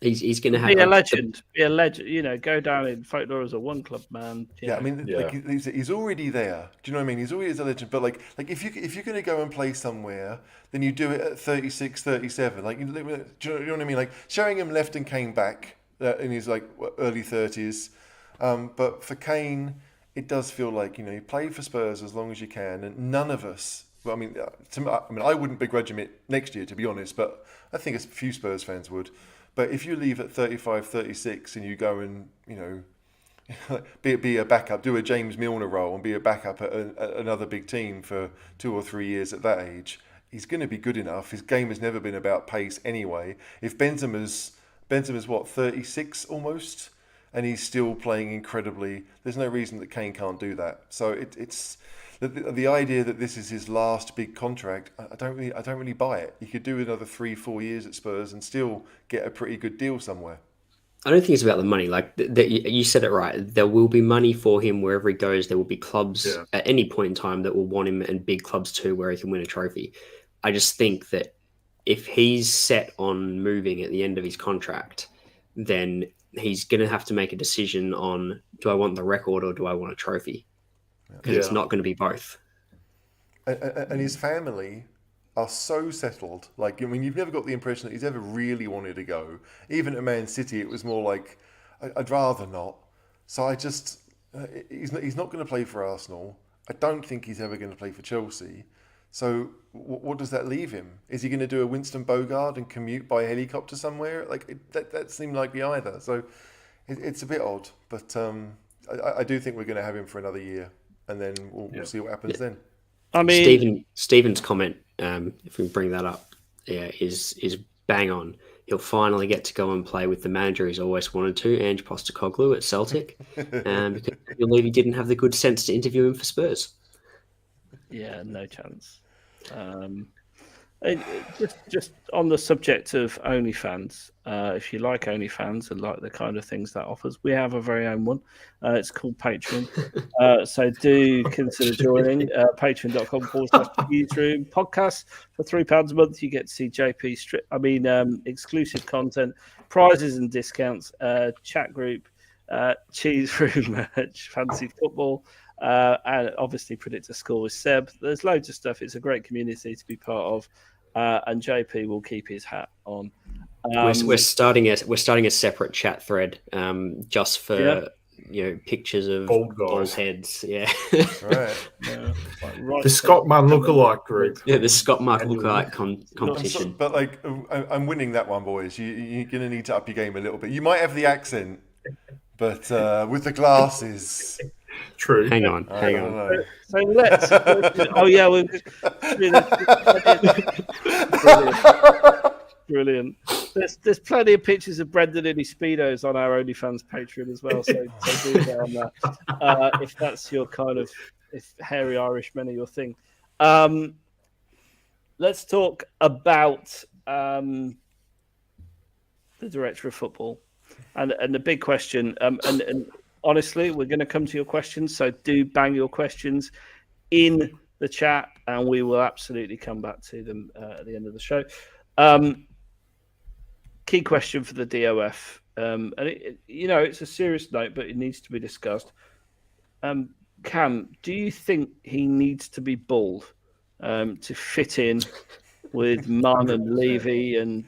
He's going to have be a legend. Be a legend. You know, go down in folklore as a one club man. I mean, like, he's already there. Do you know what I mean? He's already a legend. But like if you're going to go and play somewhere, then you do it at 36, 37. Like, do you know what I mean? Like, Sheringham left and came back in his like early 30s. But for Kane, it does feel like, you play for Spurs as long as you can, and none of us. Well, I mean, I wouldn't begrudge him it next year, to be honest, but I think a few Spurs fans would. But if you leave at 35, 36 and you go and, be a backup, do a James Milner role and be a backup at another big team for 2 or 3 years at that age, he's going to be good enough. His game has never been about pace anyway. If Benzema's what, 36 almost, and he's still playing incredibly, there's no reason that Kane can't do that. So it's... The idea that this is his last big contract, I don't really buy it. You could do another 3-4 years at Spurs and still get a pretty good deal somewhere. I don't think it's about the money. Like you said it right. There will be money for him wherever he goes. There will be clubs at any point in time that will want him, and big clubs too, where he can win a trophy. I just think that if he's set on moving at the end of his contract, then he's going to have to make a decision on, do I want the record or do I want a trophy? Because it's not going to be both. And his family are so settled. Like, I mean, you've never got the impression that he's ever really wanted to go. Even at Man City, it was more like, I'd rather not. So he's not going to play for Arsenal. I don't think he's ever going to play for Chelsea. So what does that leave him? Is he going to do a Winston Bogart and commute by helicopter somewhere? Like, that seemed like either. So it's a bit odd. But I do think we're going to have him for another year. And then we'll see what happens then. I mean, Stephen's comment, if we bring that up, is bang on. He'll finally get to go and play with the manager he's always wanted to, Ange Postecoglou at Celtic, because I believe he didn't have the good sense to interview him for Spurs. Yeah, no chance. Just on the subject of OnlyFans, if you like OnlyFans and like the kind of things that offers, we have a very own one. It's called Patreon. So do consider joining patreon.com/newsroom podcast. For £3 a month, you get to see JP exclusive content, prizes and discounts, chat group, cheese room merch, fancy football. And obviously predict a score with Seb. There's loads of stuff. It's a great community to be part of, and JP will keep his hat on. We're starting a separate chat thread just for pictures of Ball's heads. Yeah, right. The Scott Munn lookalike group. Yeah, the Scott Munn lookalike competition. But like, I'm winning that one, boys. You're gonna need to up your game a little bit. You might have the accent, but with the glasses. True. Hang on. So let's. Brilliant. There's plenty of pictures of Brendan in his speedos on our OnlyFans Patreon as well. So do that on that if that's your kind of, if hairy Irish men are your thing. Let's talk about the director of football and the big question. And honestly, we're going to come to your questions, so do bang your questions in the chat, and we will absolutely come back to them at the end of the show. Key question for the DOF, and it's a serious note, but it needs to be discussed. Cam, do you think he needs to be bald to fit in with Munn and Levy and?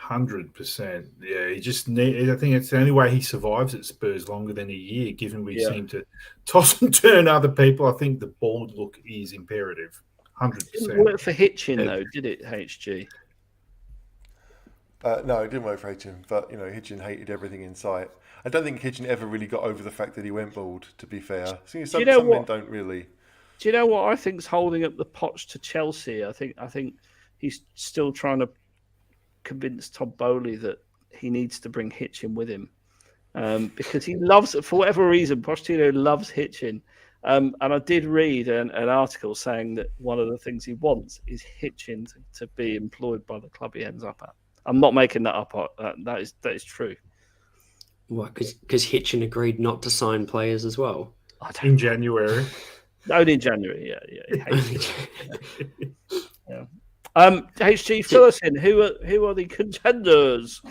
100%. Yeah, he just I think it's the only way he survives at Spurs longer than a year, given we seem to toss and turn other people. I think the bald look is imperative. 100%. It didn't work for Hitchin, though, did it, HG? No, it didn't work for Hitchin, but Hitchin hated everything in sight. I don't think Hitchin ever really got over the fact that he went bald, to be fair. Some men don't really. Do you know what I think's holding up the Poch to Chelsea? I think he's still trying to convince Todd Bowley that he needs to bring Hitchin with him. Because he loves, for whatever reason, Pochettino loves Hitchin. And I did read an article saying that one of the things he wants is Hitchin to be employed by the club he ends up at. I'm not making that up. That is true. What? Because Hitchin agreed not to sign players as well. In January. Only in January, yeah. He hates it. Yeah. HG, fill us in. Who are the contenders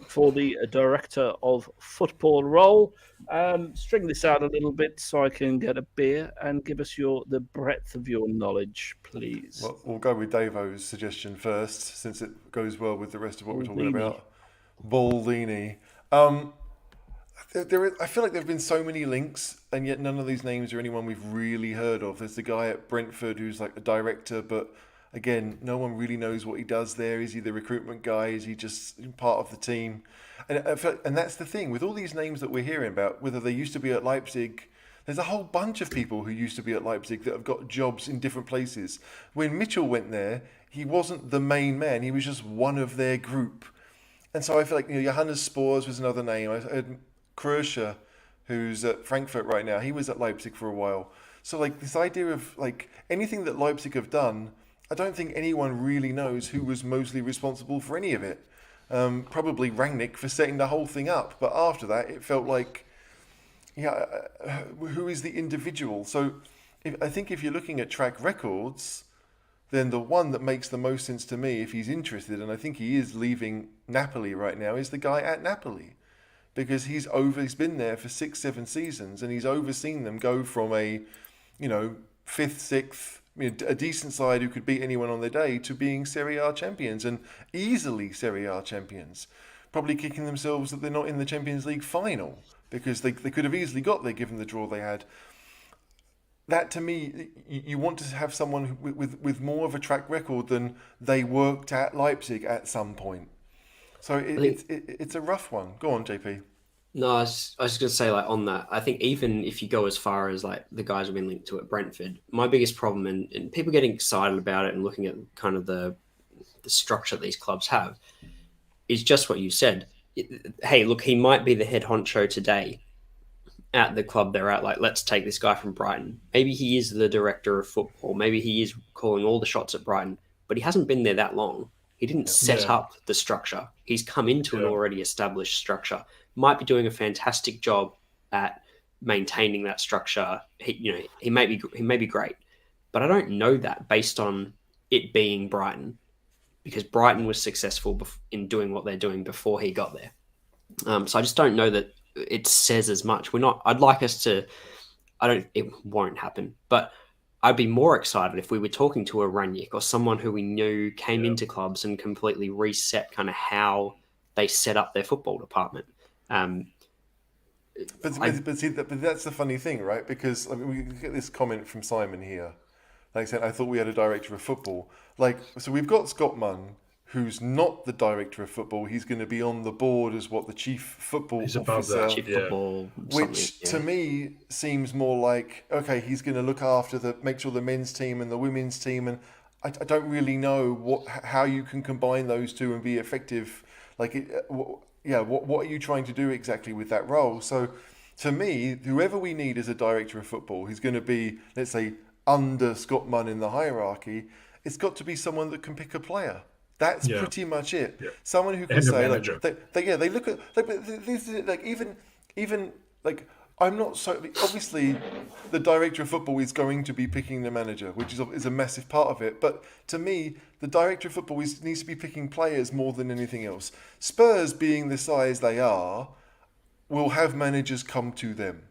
for the director of football role? String this out a little bit so I can get a beer and give us the breadth of your knowledge, please. Well, we'll go with Davo's suggestion first, since it goes well with the rest of what we're talking about. Baldini. I feel like there have been so many links, and yet none of these names are anyone we've really heard of. There's the guy at Brentford who's like a director, but again, no one really knows what he does there. Is he the recruitment guy? Is he just part of the team? And that's the thing with all these names that we're hearing about, whether they used to be at Leipzig. There's a whole bunch of people who used to be at Leipzig that have got jobs in different places. When Mitchell went there, he wasn't the main man. He was just one of their group. And so I feel like, Johannes Spurs was another name. I heard Krösche, who's at Frankfurt right now. He was at Leipzig for a while. So like this idea of like anything that Leipzig have done, I don't think anyone really knows who was mostly responsible for any of it. Probably Rangnick for setting the whole thing up. But after that, it felt like, who is the individual? So I think if you're looking at track records, then the one that makes the most sense to me, if he's interested, and I think he is leaving Napoli right now, is the guy at Napoli. Because he's been there for 6-7 seasons, and he's overseen them go from a, 5th, 6th, a decent side who could beat anyone on their day, to being Serie A champions, and easily Serie A champions. Probably kicking themselves that they're not in the Champions League final, because they could have easily got there given the draw they had. That, to me, you want to have someone with more of a track record than they worked at Leipzig at some point. So it's a rough one. Go on, JP. No, I was just going to say, like, on that, I think even if you go as far as, like, the guys have been linked to at Brentford, my biggest problem, and people getting excited about it and looking at kind of the structure these clubs have, is just what you said. Hey, look, he might be the head honcho today at the club they're at. Like, let's take this guy from Brighton. Maybe he is the director of football. Maybe he is calling all the shots at Brighton, but he hasn't been there that long. He didn't set up the structure. He's come into an already established structure. Might be doing a fantastic job at maintaining that structure. He may be great, but I don't know that based on it being Brighton, because Brighton was successful in doing what they're doing before he got there. So I just don't know that it says as much. I'd like us to. It won't happen, but I'd be more excited if we were talking to a Rangnick or someone who we knew came into clubs and completely reset kind of how they set up their football department. But that's the funny thing, right? Because we get this comment from Simon here. Like I said, I thought we had a director of football. So we've got Scott Munn, who's not the director of football. He's going to be on the board as the chief football officer. Chief football, which to me seems more like, okay, he's going to look after make sure the men's team and the women's team, and I don't really know how you can combine those two and be effective. What are you trying to do exactly with that role? So to me, whoever we need as a director of football, who's going to be, let's say, under Scott Munn in the hierarchy, it's got to be someone that can pick a player. That's pretty much it. Yeah. Someone who can say, they look at, even I'm not so, obviously the director of football is going to be picking the manager, which is a massive part of it. But to me, the director of football needs to be picking players more than anything else. Spurs, being the size they are, will have managers come to them.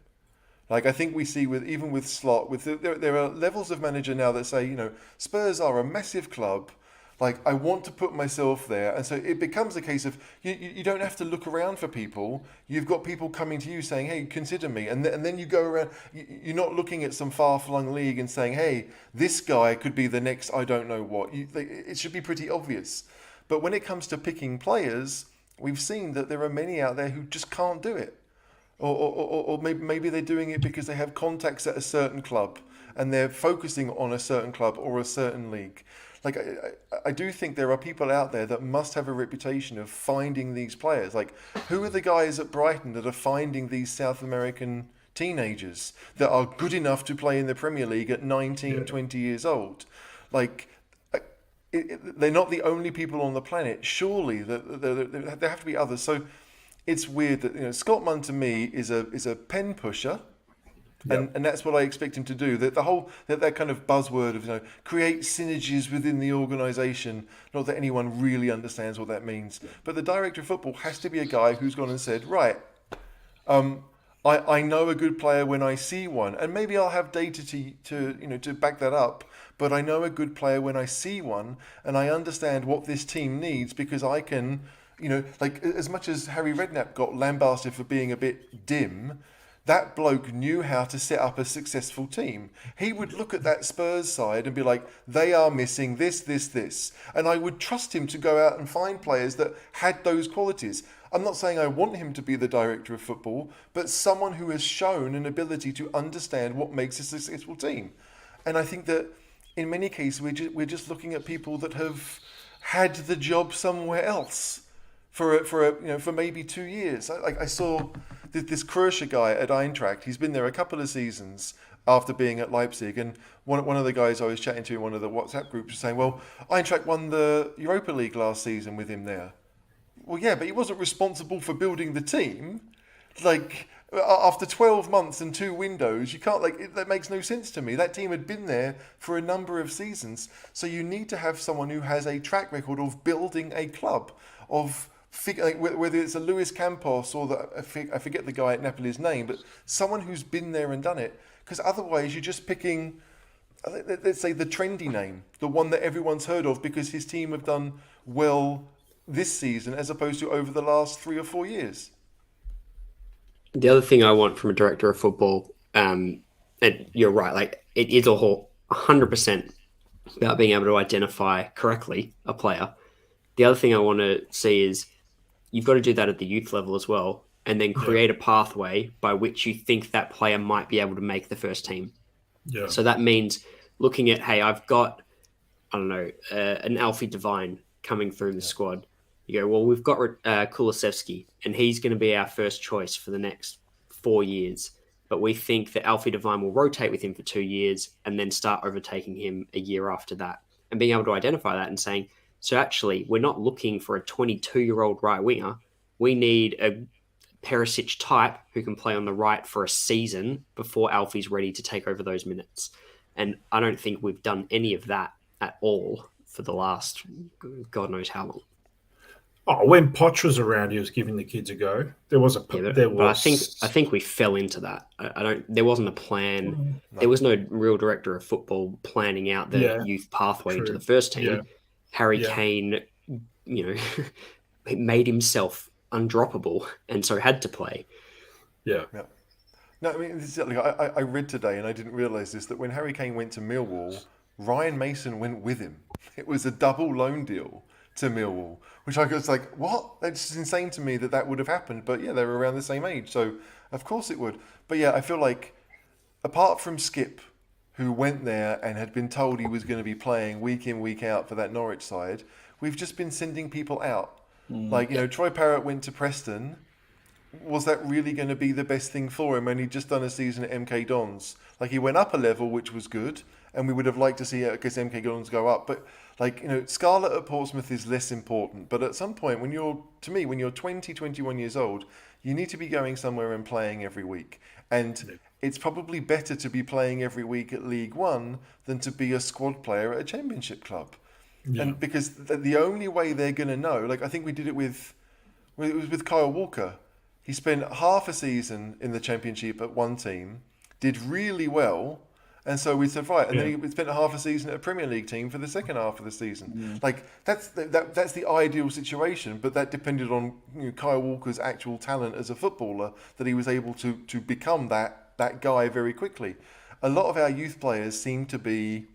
Like I think we see even with Slot, there are levels of manager now that say, Spurs are a massive club. Like, I want to put myself there. And so it becomes a case of you don't have to look around for people. You've got people coming to you saying, hey, consider me. And then you go around. You're not looking at some far-flung league and saying, hey, this guy could be the next I don't know what. It should be pretty obvious. But when it comes to picking players, we've seen that there are many out there who just can't do it. Or maybe they're doing it because they have contacts at a certain club and they're focusing on a certain club or a certain league. like I do think there are people out there that must have a reputation of finding these players. Like, who are the guys at Brighton that are finding these South American teenagers that are good enough to play in the Premier League at 19, 20 years old? Like, they're not the only people on the planet. Surely there have to be others. So it's weird that Scott Munn to me is a pen pusher. And that's what I expect him to do. That the whole that kind of buzzword of create synergies within the organisation. Not that anyone really understands what that means. But the director of football has to be a guy who's gone and said, right, I know a good player when I see one, and maybe I'll have data to back that up. But I know a good player when I see one, and I understand what this team needs because I can, like as much as Harry Redknapp got lambasted for being a bit dim. That bloke knew how to set up a successful team. He would look at that Spurs side and be like, they are missing this, this, this. And I would trust him to go out and find players that had those qualities. I'm not saying I want him to be the director of football, but someone who has shown an ability to understand what makes a successful team. And I think that in many cases, we're just looking at people that have had the job somewhere else for maybe 2 years. I saw this Krösche guy at Eintracht. He's been there a couple of seasons after being at Leipzig, and one of the guys I was chatting to in one of the WhatsApp groups was saying, well, Eintracht won the Europa League last season with him there. Well, yeah, but he wasn't responsible for building the team. Like, after 12 months and 2 windows, you can't, that makes no sense to me. That team had been there for a number of seasons. So you need to have someone who has a track record of building a club, of whether it's a Luis Campos or I forget the guy at Napoli's name, but someone who's been there and done it. Because otherwise you're just picking, let's say, the trendy name, the one that everyone's heard of because his team have done well this season as opposed to over the last 3 or 4 years. The other thing I want from a director of football, and you're right, it is 100% about being able to identify correctly a player. The other thing I want to see is you've got to do that at the youth level as well, and then create a pathway by which you think that player might be able to make the first team. Yeah. So that means looking at, hey, I've got, an Alfie Devine coming through the squad. You go, well, we've got Kulusevski, and he's going to be our first choice for the next 4 years. But we think that Alfie Devine will rotate with him for 2 years and then start overtaking him a year after that. And being able to identify that and saying, so actually, we're not looking for a 22-year-old right winger. We need a Perisic type who can play on the right for a season before Alfie's ready to take over those minutes. And I don't think we've done any of that at all for the last God knows how long. Oh, when Poch was around, he was giving the kids a go. There was a but I think we fell into that. There wasn't a plan. No. There was no real director of football planning out the youth pathway into the first team. Yeah. Harry Kane, made himself undroppable and so had to play. Yeah. No, I mean, I read today and I didn't realise this, that when Harry Kane went to Millwall, Ryan Mason went with him. It was a double loan deal to Millwall, which I was like, what? That's insane to me that would have happened. But yeah, they were around the same age, so of course it would. But yeah, I feel like apart from Skip, who went there and had been told he was going to be playing week in, week out for that Norwich side, we've just been sending people out. Troy Parrott went to Preston. Was that really going to be the best thing for him? And he'd just done a season at MK Dons. He went up a level, which was good, and we would have liked to see MK Dons go up. But Scarlett at Portsmouth is less important. But at some point, when you're 20, 21 years old, you need to be going somewhere and playing every week. And it's probably better to be playing every week at League One than to be a squad player at a championship club. Yeah. And because the only way they're going to know, I think we did it with Kyle Walker. He spent half a season in the championship at one team, did really well, and so we said, right, and then he spent half a season at a Premier League team for the second half of the season. Yeah. That's the ideal situation, but that depended on Kyle Walker's actual talent as a footballer, that he was able to become that guy very quickly. A lot of our youth players seem to be,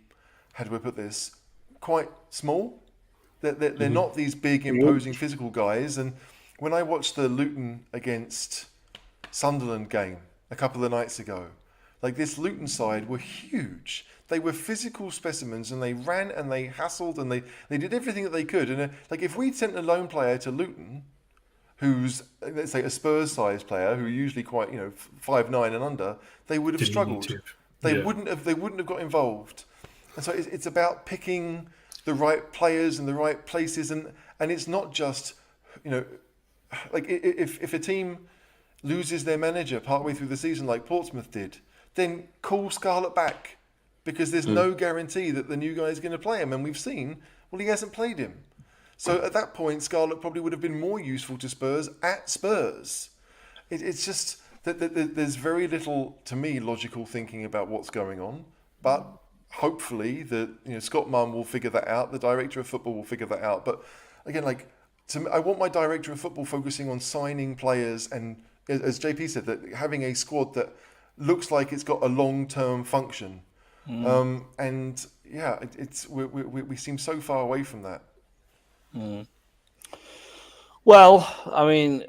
how do I put this, quite small. They're not these big, imposing physical guys. And when I watched the Luton against Sunderland game a couple of nights ago, Like, this Luton side were huge. They were physical specimens, and they ran and they hassled and they did everything that they could. And like, if we'd sent a lone player to Luton, who's, let's say, a Spurs-sized player, who are usually quite, 5'9" and under, they would have struggled. They wouldn't have got involved. And so it's about picking the right players and the right places, and it's not just, like, if a team loses their manager partway through the season like Portsmouth did, then call Scarlett back, because there's no guarantee that the new guy is going to play him. And we've seen, well, he hasn't played him. So at that point, Scarlett probably would have been more useful to Spurs at Spurs. It's just that there's very little, to me, logical thinking about what's going on. But hopefully, Scott Munn will figure that out. The director of football will figure that out. But again, like, I want my director of football focusing on signing players, and, as JP said, that having a squad that looks like it's got a long-term function. And yeah, we seem so far away from that. Well, I mean,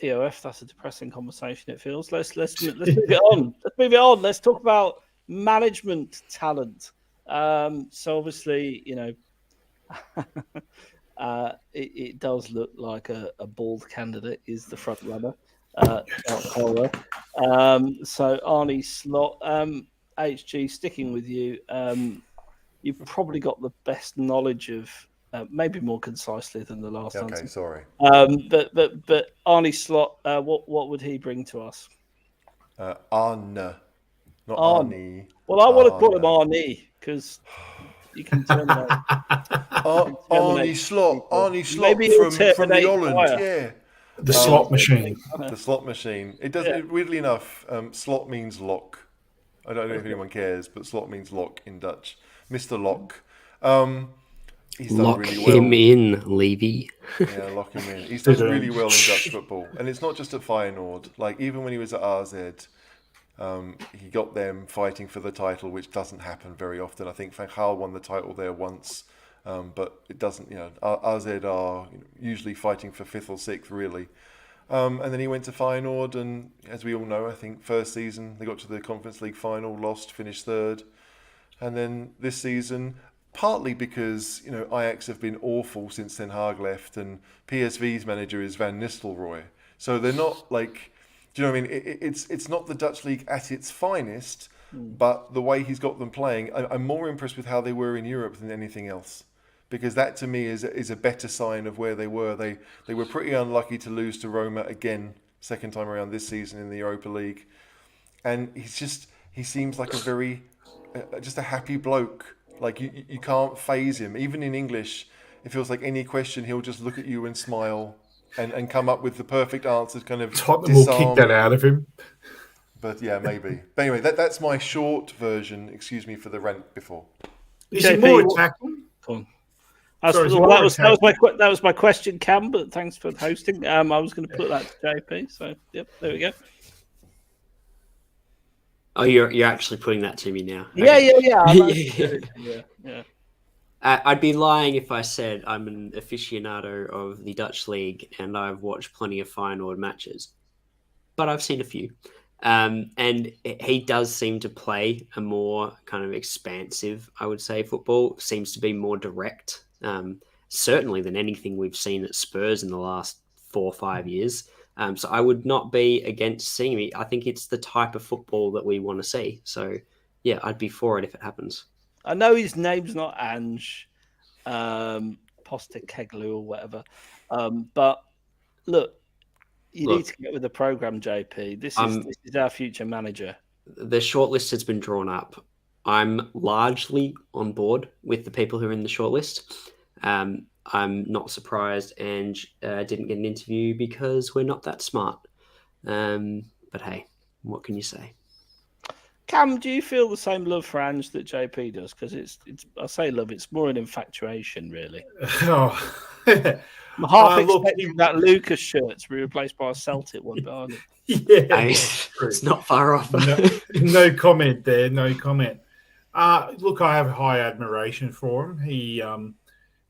DOF, that's a depressing conversation, it feels. Let's move it on. Let's move it on. Let's talk about management talent. So obviously, it does look like a bald candidate is the front runner. So Arnie Slot, HG, sticking with you, you've probably got the best knowledge of, maybe more concisely than the last answer. Okay, sorry. But Arnie Slot, what would he bring to us? Arne, not Arnie. Well, I want to call him Arnie, because you can terminate. Arnie Slot Maybe from the Holland, yeah. The slot machine. The slot machine. It does. Yeah. Weirdly enough, slot means lock. I don't know if anyone cares, but slot means lock in Dutch. Mr. Lock. He's done lock really well. him in, Levy. Yeah, lock him in. He's done really well in Dutch football, and it's not just at Feyenoord. Like, even when he was at RZ, he got them fighting for the title, which doesn't happen very often. I think Van Gaal won the title there once. But it doesn't, RZ are usually fighting for 5th or 6th, really. And then he went to Feyenoord, and as we all know, I think first season they got to the Conference League final, lost, finished 3rd. And then this season, partly because, Ajax have been awful since Ten Hag left, and PSV's manager is Van Nistelrooy. So they're not like, do you know what I mean? It's not the Dutch league at its finest, but the way he's got them playing, I'm more impressed with how they were in Europe than anything else. Because that, to me, is a better sign of where they were. They were pretty unlucky to lose to Roma again, second time around this season in the Europa League. And he seems like just a happy bloke. Like, you can't faze him. Even in English, it feels like any question, he'll just look at you and smile and come up with the perfect answer to kind of Tottenham will kick that out of him. But yeah, maybe. But anyway, that's my short version. Excuse me for the rant before. Is he more attacking? Go on. That was my question, Cam. But thanks for hosting. I was going to put that to JP. So yep, there we go. Oh, you're actually putting that to me now. Yeah, Okay. Yeah. I'd be lying if I said I'm an aficionado of the Dutch league and I've watched plenty of Feyenoord matches, but I've seen a few. And he does seem to play a more kind of expansive, I would say, football. Seems to be more direct, certainly than anything we've seen at Spurs in the last 4 or 5 years. So I would not be against seeing it. I think it's the type of football that we want to see. So, yeah, I'd be for it if it happens. I know his name's not Ange Postecoglou or whatever, but look, you need to get with the program, JP. This is our future manager. The shortlist has been drawn up. I'm largely on board with the people who are in the shortlist. I'm not surprised Ange didn't get an interview because we're not that smart. But hey, what can you say? Cam, do you feel the same love for Ange that JP does? Because it's I say love, it's more an infatuation, really. I'm half expecting that Lucas shirt to be replaced by a Celtic one, but aren't it? Yeah, it's not far off. No comment there. No comment. Look, I have high admiration for him. He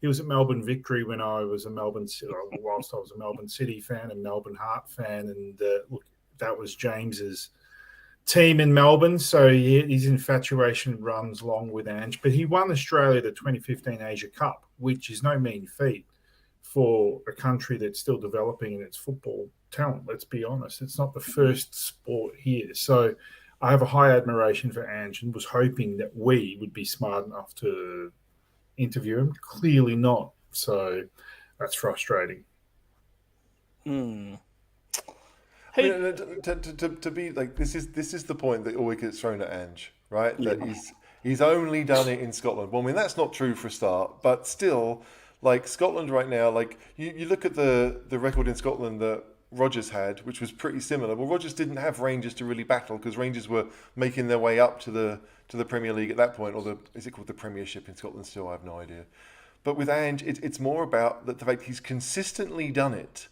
was at Melbourne Victory when I was whilst I was a Melbourne City fan and Melbourne Heart fan, and look, that was James's team in Melbourne, so his infatuation runs long with Ange. But he won Australia the 2015 Asia Cup, which is no mean feat for a country that's still developing in its football talent. Let's be honest, it's not the first sport here. So I have a high admiration for Ange and was hoping that we would be smart enough to interview him. Clearly not. So that's frustrating. I mean, to be like this is the point that always gets thrown at Ange, right? Yeah. That he's only done it in Scotland. Well, I mean that's not true for a start, but still, like Scotland right now, like you look at the record in Scotland that Rodgers had, which was pretty similar. Well, Rodgers didn't have Rangers to really battle because Rangers were making their way up to the Premier League at that point, or is it called the Premiership in Scotland still? I have no idea. But with Ange, it's more about the fact he's consistently done it.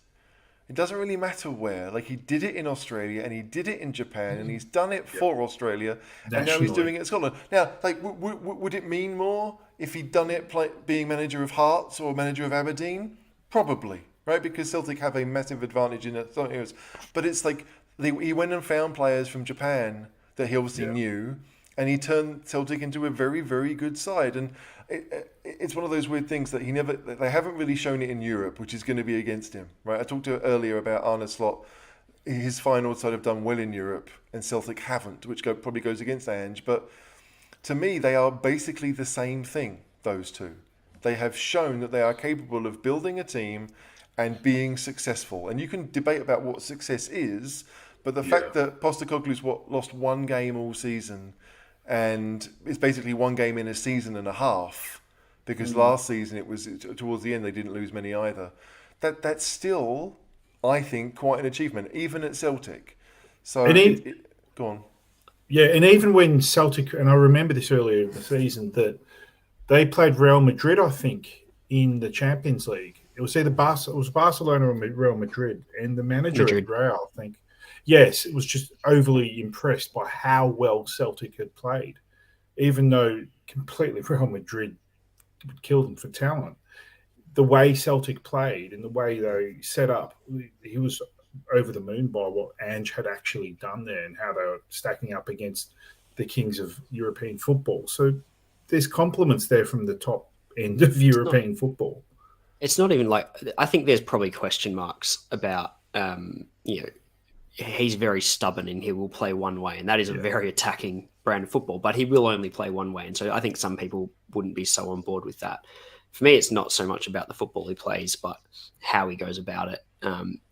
It doesn't really matter where. Like he did it in Australia and he did it in Japan and he's done it for Australia and now he's doing it in Scotland. Now, like, would it mean more if he'd done it being manager of Hearts or manager of Aberdeen? Probably, right? Because Celtic have a massive advantage in it. But it's like he went and found players from Japan that he obviously knew, and he turned Celtic into a very, very good side. And it's one of those weird things that they haven't really shown it in Europe, which is going to be against him, right? I talked to earlier about Arne Slot. His final side have done well in Europe, and Celtic haven't, which probably goes against Ange. But to me, they are basically the same thing, those two. They have shown that they are capable of building a team and being successful. And you can debate about what success is, but the fact that Postecoglou's lost one game all season, and it's basically one game in a season and a half, because last season it was towards the end they didn't lose many either. That's still, I think, quite an achievement, even at Celtic. So go on. Yeah, and even when Celtic, and I remember this earlier in the season, that they played Real Madrid, I think, in the Champions League. It was either Barcelona or Real Madrid, and the manager at Real, I think, yes, it was just overly impressed by how well Celtic had played, even though completely Real Madrid would kill them for talent. The way Celtic played and the way they set up, he was over the moon by what Ange had actually done there and how they were stacking up against the kings of European football. So there's compliments there from the top end of European football. It's not even like, I think there's probably question marks about, he's very stubborn and he will play one way, and that is a very attacking brand of football, but he will only play one way. And so I think some people wouldn't be so on board with that. For me, it's not so much about the football he plays, but how he goes about it,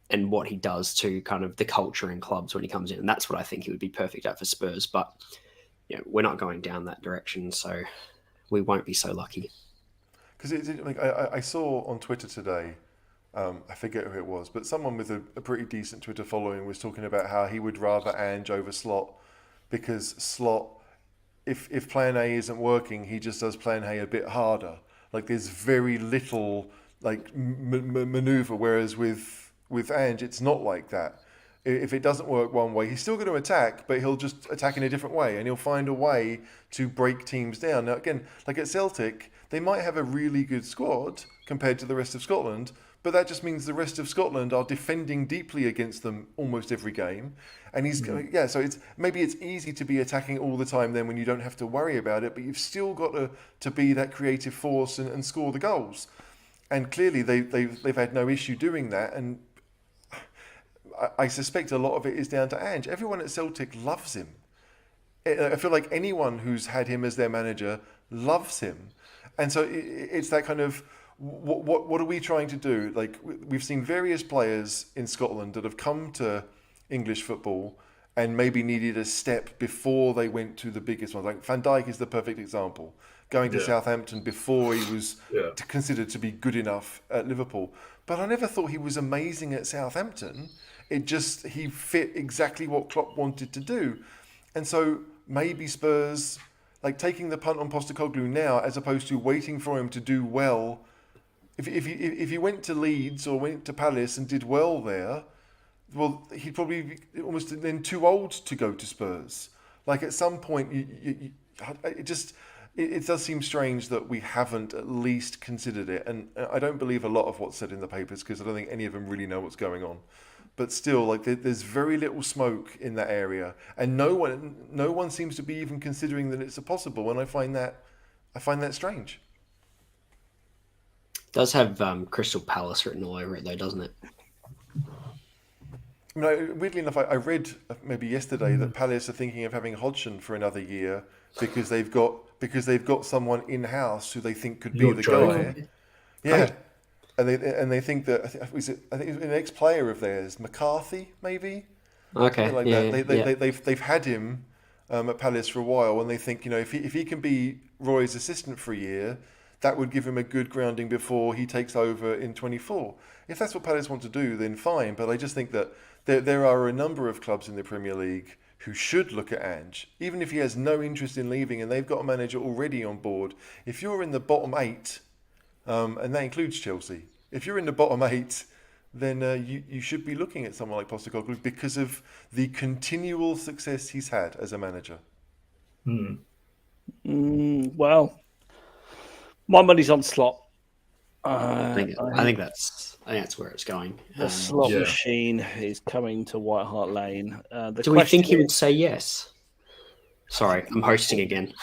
and what he does to kind of the culture in clubs when he comes in. And that's what I think he would be perfect at for Spurs. But we're not going down that direction, so we won't be so lucky. Because I saw on Twitter today, I forget who it was, but someone with a pretty decent Twitter following was talking about how he would rather Ange over Slot, because Slot, if Plan A isn't working, he just does Plan A a bit harder. Like there's very little like maneuver, whereas with Ange, it's not like that. If it doesn't work one way, he's still going to attack, but he'll just attack in a different way, and he'll find a way to break teams down. Now, again, like at Celtic, they might have a really good squad compared to the rest of Scotland, but that just means the rest of Scotland are defending deeply against them almost every game. And so it's easy to be attacking all the time then when you don't have to worry about it, but you've still got to be that creative force and score the goals. And clearly they've had no issue doing that, and I suspect a lot of it is down to Ange. Everyone at Celtic loves him. I feel like anyone who's had him as their manager loves him. And so it's that kind of, what are we trying to do? Like, we've seen various players in Scotland that have come to English football and maybe needed a step before they went to the biggest ones. Like Van Dijk is the perfect example. Going to Southampton before he was considered to be good enough at Liverpool. But I never thought he was amazing at Southampton. He fit exactly what Klopp wanted to do. And so maybe Spurs, like taking the punt on Postecoglou now, as opposed to waiting for him to do well. If he went to Leeds or went to Palace and did well there, well, he'd probably be almost then too old to go to Spurs. Like at some point, it does seem strange that we haven't at least considered it. And I don't believe a lot of what's said in the papers because I don't think any of them really know what's going on. but still, like there's very little smoke in that area, and no one seems to be even considering that it's possible. And I find that strange. It does have Crystal Palace written all over it, though, doesn't it? I mean, weirdly enough, I read maybe yesterday that Palace are thinking of having Hodgson for another year because they've got someone in house who they think could be You're the joking. guy. Yeah, and they think that I think it was an ex-player of theirs, McCarthy, maybe Okay, something like yeah, that. They've had him at Palace for a while, and they think if he can be Roy's assistant for a year, that would give him a good grounding before he takes over in 24. If that's what Palace want to do, then fine. But I just think that there are a number of clubs in the Premier League who should look at Ange, even if he has no interest in leaving and they've got a manager already on board. If you're in the bottom 8, and that includes Chelsea, if you're in the bottom 8, then you should be looking at someone like Postecoglou because of the continual success he's had as a manager. Well, my money's on Slot. I think that's where it's going. The slot Yeah. machine is coming to White Hart Lane. Do we think he would say yes? Sorry, I'm hosting again.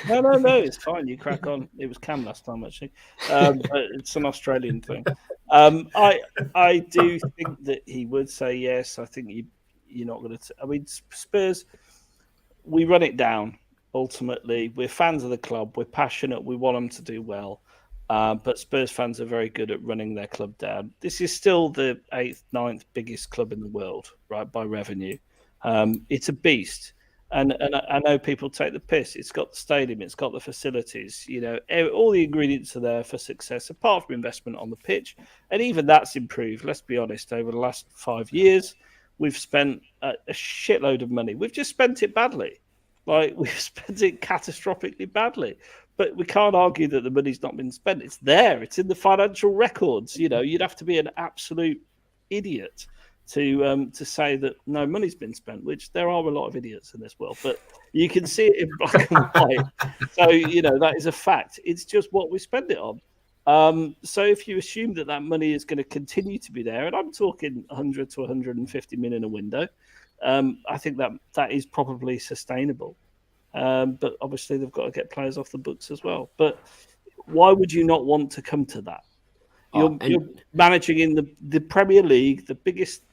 No, it's fine. You crack on. It was Cam last time, actually. But it's an Australian thing. I do think that he would say yes. I think you're not going to. I mean, Spurs, we run it down. Ultimately, we're fans of the club. We're passionate. We want them to do well. But Spurs fans are very good at running their club down. This is still the 8th, 9th biggest club in the world, right, by revenue. It's a beast. And I know people take the piss. It's got the stadium. It's got the facilities. All the ingredients are there for success, apart from investment on the pitch. And even that's improved, let's be honest, over the last 5 years. We've spent a shitload of money. We've just spent it badly. We've spent it catastrophically badly. But we can't argue that the money's not been spent. It's there. It's in the financial records. You'd have to be an absolute idiot to say that no money's been spent, which there are a lot of idiots in this world. But you can see it in black and white. So, that is a fact. It's just what we spend it on. So if you assume that money is going to continue to be there, and I'm talking 100 to 150 million a window, I think that is probably sustainable. But obviously they've got to get players off the books as well. But why would you not want to come to that? You're managing in the Premier League, the biggest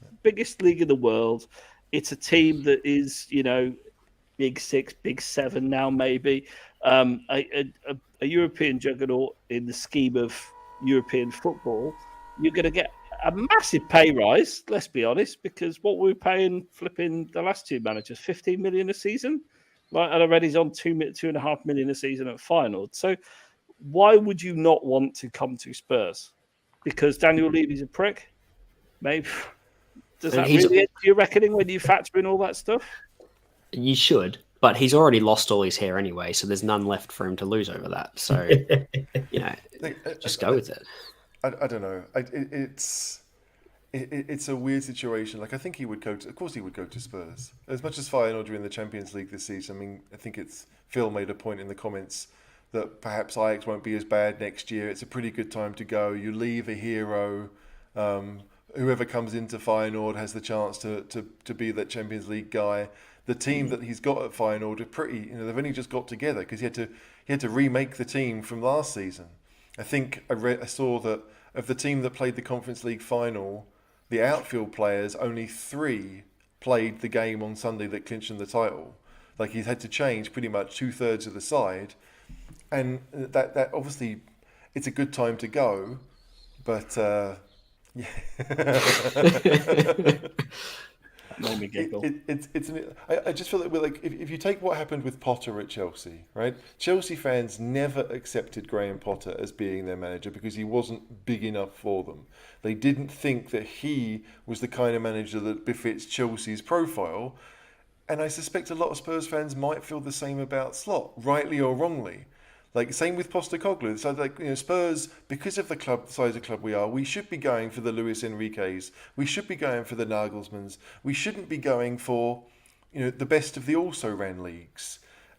league in the world. It's a team that is, Big 6, Big 7 now, maybe. A European juggernaut in the scheme of European football. You're going to get a massive pay rise, let's be honest, because what we're paying flipping the last two managers, 15 million a season. And already he's on 2.5 million a season at final. So why would you not want to come to Spurs? Because Daniel Levy's a prick? Maybe. Does that really enter your reckoning when you factor in all that stuff? You should, but he's already lost all his hair anyway, so there's none left for him to lose over that. So, just go with it. I don't know. It's a weird situation. I think he would go to. Of course, he would go to Spurs. As much as Feyenoord are in the Champions League this season. I mean, I think Phil made a point in the comments that perhaps Ajax won't be as bad next year. It's a pretty good time to go. You leave a hero. Whoever comes into Feyenoord has the chance to be that Champions League guy. The team that he's got at Feyenoord are pretty. They've only just got together because he had to remake the team from last season. I think I saw that of the team that played the Conference League final, the outfield players, only 3 played the game on Sunday that clinched him the title. He's had to change pretty much 2/3 of the side, and that obviously it's a good time to go, but yeah. Made me giggle. I just feel that if you take what happened with Potter at Chelsea, right? Chelsea fans never accepted Graham Potter as being their manager because he wasn't big enough for them. They didn't think that he was the kind of manager that befits Chelsea's profile. And I suspect a lot of Spurs fans might feel the same about Slot, rightly or wrongly. Same with Postecoglou. So Spurs, because of the size of club we are, we should be going for the Luis Enriques. We should be going for the Nagelsmanns. We shouldn't be going for, the best of the also-ran leagues.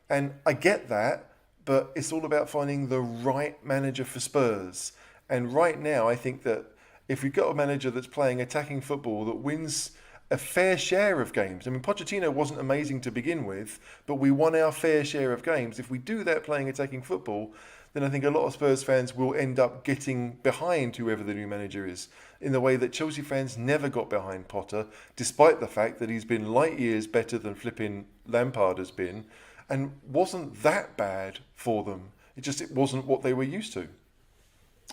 And I get that, but it's all about finding the right manager for Spurs. And right now, I think that if we've got a manager that's playing attacking football that wins a fair share of games. I mean, Pochettino wasn't amazing to begin with, but we won our fair share of games. If we do that playing attacking football, then I think a lot of Spurs fans will end up getting behind whoever the new manager is, in the way that Chelsea fans never got behind Potter, despite the fact that he's been light years better than flipping Lampard has been, and wasn't that bad for them. It wasn't what they were used to.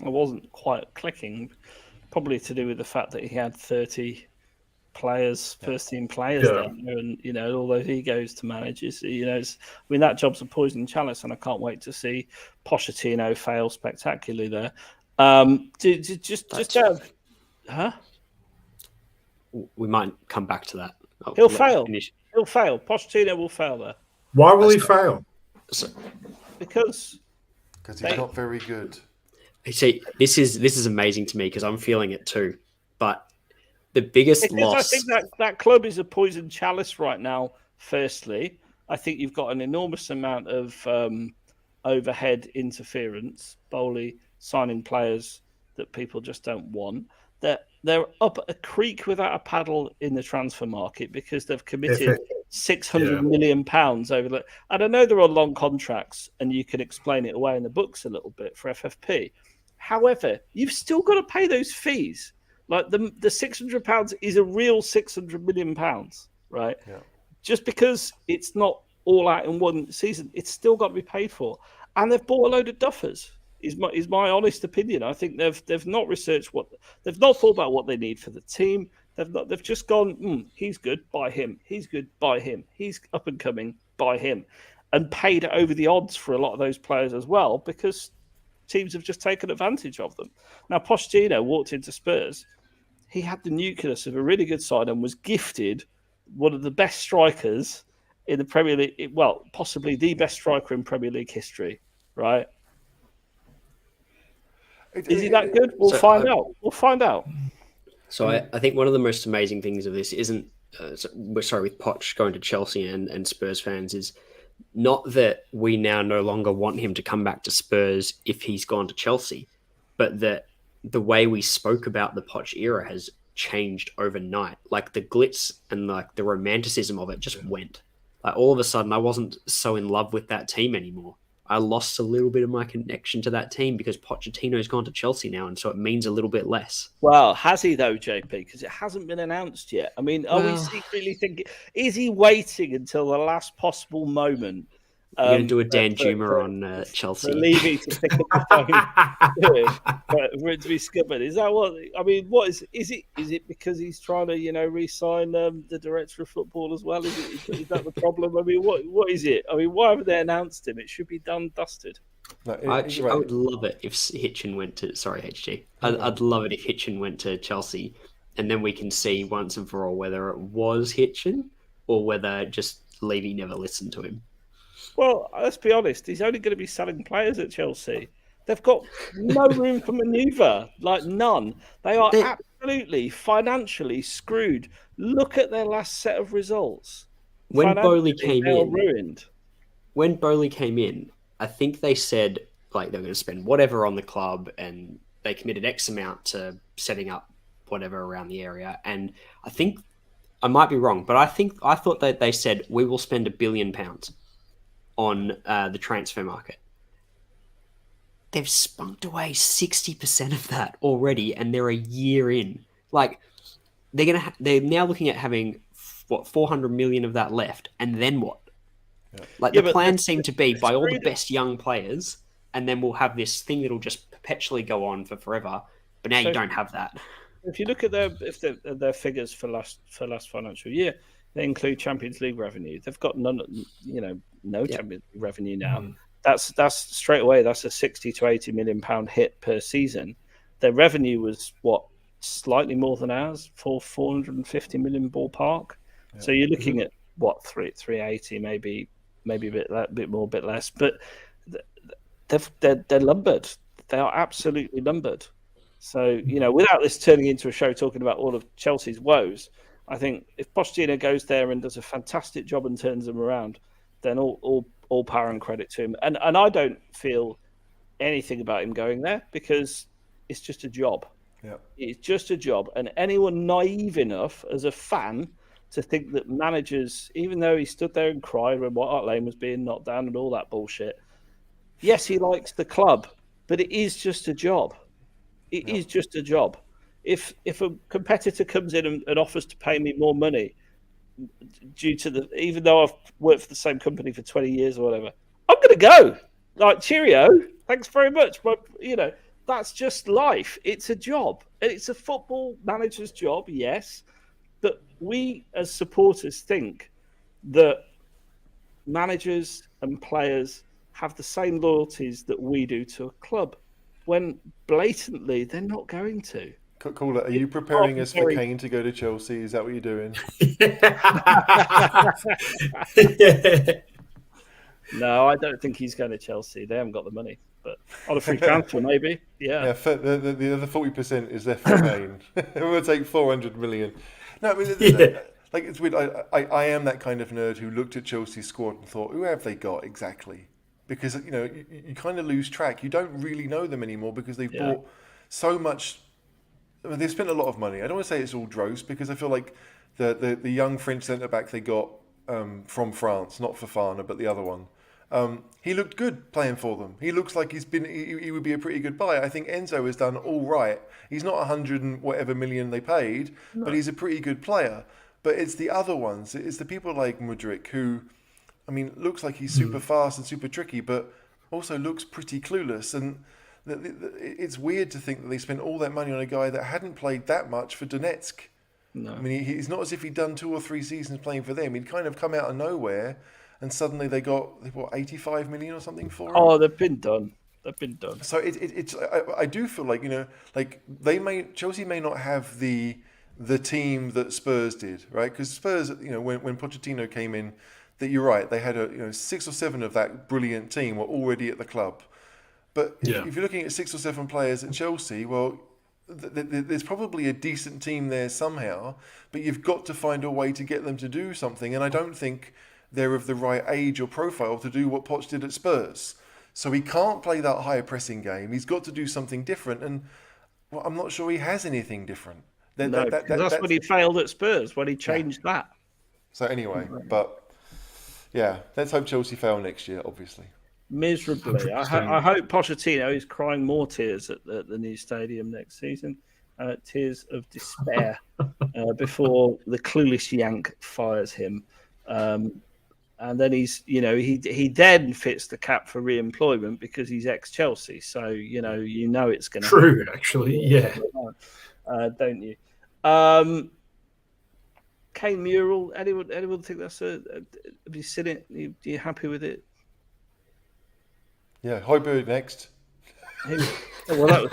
It wasn't quite clicking, probably to do with the fact that he had 30 players, first team players down there, and all those egos to manage. That job's a poison chalice, and I can't wait to see Pochettino fail spectacularly there. We might come back to that. He'll fail. He'll fail. Pochettino will fail there. Why will he fail? Because he's not very good. See, this is amazing to me because I'm feeling it too. But the biggest loss. I think that club is a poison chalice right now. Firstly, I think you've got an enormous amount of overhead interference. Bowley signing players that people just don't want. They're up a creek without a paddle in the transfer market because they've committed £600 million over the. And I know they're on long contracts, and you can explain it away in the books a little bit for FFP. However, you've still got to pay those fees. Like the £600 is a real £600 million, right? Yeah. Just because it's not all out in one season, it's still got to be paid for. And they've bought a load of duffers. Is my honest opinion. I think they've not researched they've not thought about what they need for the team. They've just gone, he's good, buy him. He's good, buy him. He's up and coming, buy him, and paid over the odds for a lot of those players as well because teams have just taken advantage of them. Now Pochettino walked into Spurs. He had the nucleus of a really good side and was gifted one of the best strikers in the Premier League. Well, possibly the best striker in Premier League history, right? Is he that good? We'll find out. So I think one of the most amazing things of this isn't, with Poch going to Chelsea and Spurs fans is not that we now no longer want him to come back to Spurs if he's gone to Chelsea, but that the way we spoke about the Poch era has changed overnight. Like the glitz and like the romanticism of it just went. Like all of a sudden I wasn't so in love with that team anymore. I lost a little bit of my connection to that team because Pochettino's gone to Chelsea now, and so it means a little bit less. Well, has he though, JP? Because it hasn't been announced yet. I mean, are we secretly thinking? Is he waiting until the last possible moment? You're going to do a Dan Juma on Chelsea. For Levy to pick up the phone for it to be scuppered. Is that what? I mean, what is it? Is it because he's trying to, re-sign the director of football as well? Is that the problem? I mean, what is it? I mean, why haven't they announced him? It should be done, dusted. No, I would love it if Hitchen went to. Sorry, HG. I'd love it if Hitchen went to Chelsea, and then we can see once and for all whether it was Hitchen or whether just Levy never listened to him. Well, let's be honest. He's only going to be selling players at Chelsea. They've got no room for manoeuvre, like none. They are absolutely financially screwed. Look at their last set of results. When Bowley came in, ruined. When Bowley came in, I think they said like they were going to spend whatever on the club, and they committed X amount to setting up whatever around the area. And I think I might be wrong, but I thought that they said we will spend £1 billion on the transfer market. They've spunked away 60% of that already, and they're a year in. Like they're now looking at having 400 million of that left, and then what? Yeah. Like the plan seemed to be buy all the best young players, and then we'll have this thing that'll just perpetually go on for forever. But now you don't have that. If you look at their figures for last financial year, they include Champions League revenue. They've got no Champions League revenue now. Mm. That's straight away. That's a 60 to 80 million pound hit per season. Their revenue was slightly more than ours, for 450 million ballpark. Yeah. So you're looking at 380, maybe a bit more, a bit less. But they're lumbered. They are absolutely lumbered. So without this turning into a show talking about all of Chelsea's woes, I think if Pochettino goes there and does a fantastic job and turns them around, then all power and credit to him. And I don't feel anything about him going there because it's just a job. Yeah. It's just a job. And anyone naive enough as a fan to think that managers, even though he stood there and cried when White Hart Lane was being knocked down and all that bullshit, yes, he likes the club, but it is just a job. It is just a job. If a competitor comes in and offers to pay me more money due to even though I've worked for the same company for 20 years or whatever, I'm going to go. Like, cheerio, thanks very much. But, that's just life. It's a job. It's a football manager's job, yes. But we as supporters think that managers and players have the same loyalties that we do to a club, when blatantly they're not going to. Caller, are you preparing us for Kane to go to Chelsea? Is that what you're doing? No, I don't think he's going to Chelsea. They haven't got the money. But on a free transfer, maybe. Yeah. Yeah, the other 40% is left for Kane. We'll take 400 million. No, I mean, like, it's weird. I am that kind of nerd who looked at Chelsea's squad and thought, who have they got exactly? Because, you kind of lose track. You don't really know them anymore because they've bought so much. I mean, they've spent a lot of money. I don't want to say it's all dross because I feel like the young French centre-back they got from France, not Fofana, but the other one, he looked good playing for them. He looks like he would be a pretty good buy. I think Enzo has done all right. He's not 100 and whatever million they paid, but he's a pretty good player. But it's the other ones. It's the people like Mudryk who, I mean, looks like he's super fast and super tricky, but also looks pretty clueless. And it's weird to think that they spent all that money on a guy that hadn't played that much for Donetsk. No. I mean, he's not as if he'd done 2 or 3 seasons playing for them. He'd kind of come out of nowhere, and suddenly they got 85 million or something for him. Oh, they've been done. So it's I do feel like like Chelsea may not have the team that Spurs did, right? Because Spurs, when Pochettino came in, that you're right, they had 6 or 7 of that brilliant team were already at the club. But if you're looking at 6 or 7 players at Chelsea, well, there's probably a decent team there somehow, but you've got to find a way to get them to do something. And I don't think they're of the right age or profile to do what Poch did at Spurs. So he can't play that higher pressing game. He's got to do something different. And I'm not sure he has anything different. That's when he failed at Spurs, when he changed that. So anyway, but yeah, let's hope Chelsea fail next year, obviously. Miserably. I hope Pochettino is crying more tears at the new stadium next season. Tears of despair before the clueless Yank fires him. And then he then fits the cap for re-employment because he's ex-Chelsea. So, it's going to True, happen. actually, yeah. Don't you? Kane mural, anyone think that's have you seen it? Are you happy with it? Yeah, Højbjerg next. Well, that was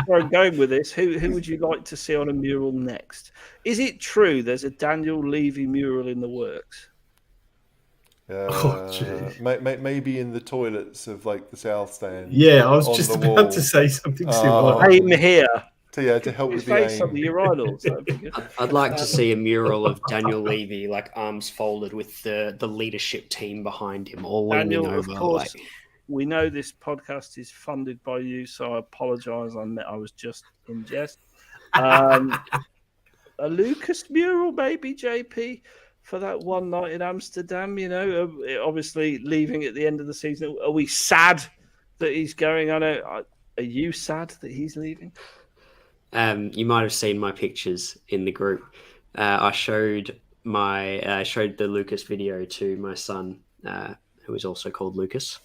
where I'm going with this. Who would you like to see on a mural next? Is it true there's a Daniel Levy mural in the works? Maybe in the toilets of like the South Stand. Yeah, I was just about to say something similar. Aim here. To help with the aim. Some of your idols. I'd like to see a mural of Daniel Levy, like arms folded, with the leadership team behind him, all leaning over. Of course, we know this podcast is funded by you, so I apologise. I was just in jest. A Lucas mural, maybe, JP, for that one night in Amsterdam. Obviously leaving at the end of the season. Are we sad that he's going? Are you sad that he's leaving? You might have seen my pictures in the group. I showed the Lucas video to my son, who is also called Lucas.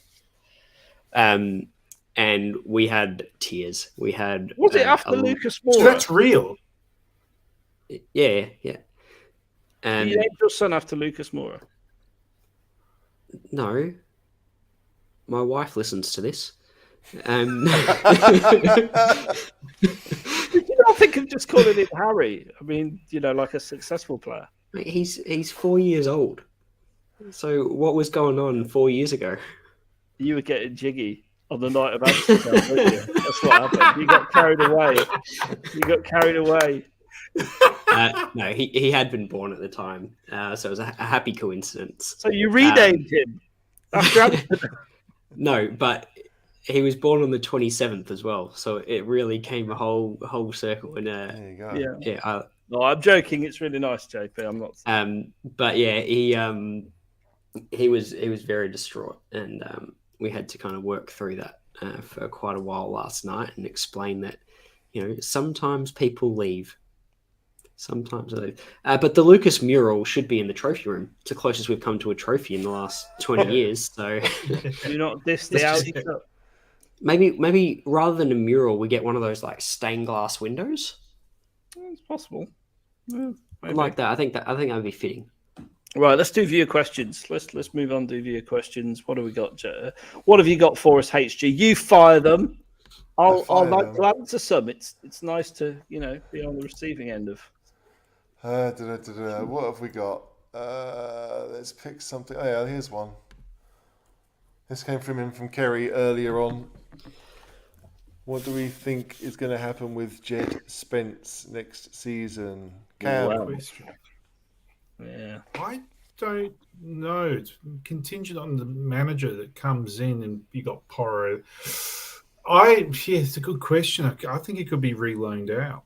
And we had tears. Was it after Lucas Moura? So that's real. Yeah. You named your son after Lucas Moura? No. My wife listens to this. Did you not think of just calling him Harry? I mean, like a successful player. He's 4 years old. So what was going on 4 years ago? You were getting jiggy on the night of Amsterdam, weren't you? That's what happened. You got carried away. No, he had been born at the time, so it was a happy coincidence. So you renamed him after Amsterdam? No, but he was born on the 27th as well, so it really came a whole circle. And There you go. yeah, No, I'm joking. It's really nice, JP. I'm not. but yeah, he was very distraught, and we had to kind of work through that for quite a while last night and explain that, sometimes people leave. Sometimes they leave. But the Lucas mural should be in the trophy room. It's the closest we've come to a trophy in the last 20 years. So Do not diss the Audi Cup. maybe rather than a mural, we get one of those like stained glass windows. It's possible. Yeah, maybe. Like that. I think that would be fitting. Right, let's do viewer questions. Let's move on to viewer questions. What have we got? What have you got for us, HG? You fire them. I'll like to answer some. It's nice to be on the receiving end of. What have we got? Let's pick something. Oh yeah, here's one. This came from Kerry earlier on. What do we think is going to happen with Jed Spence next season? Cam. Wow. Yeah. I don't know. It's contingent on the manager that comes in, and you got Porro. It's a good question. I think it could be reloaned out.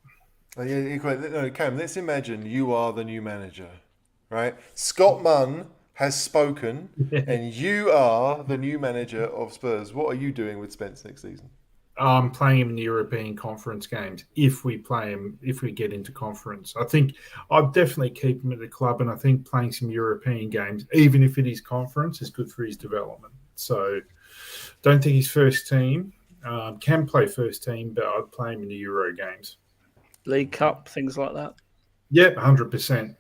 No, Cam, let's imagine you are the new manager, right? Scott Munn has spoken, and you are the new manager of Spurs. What are you doing with Spence next season? I'm playing him in the European Conference games. If we get into conference, I think I'll definitely keep him at the club, and I think playing some European games, even if it is conference, is good for his development. So, don't think he's first team. Can play first team, but I'd play him in the Euro games. League Cup, things like that. Yeah, 100%.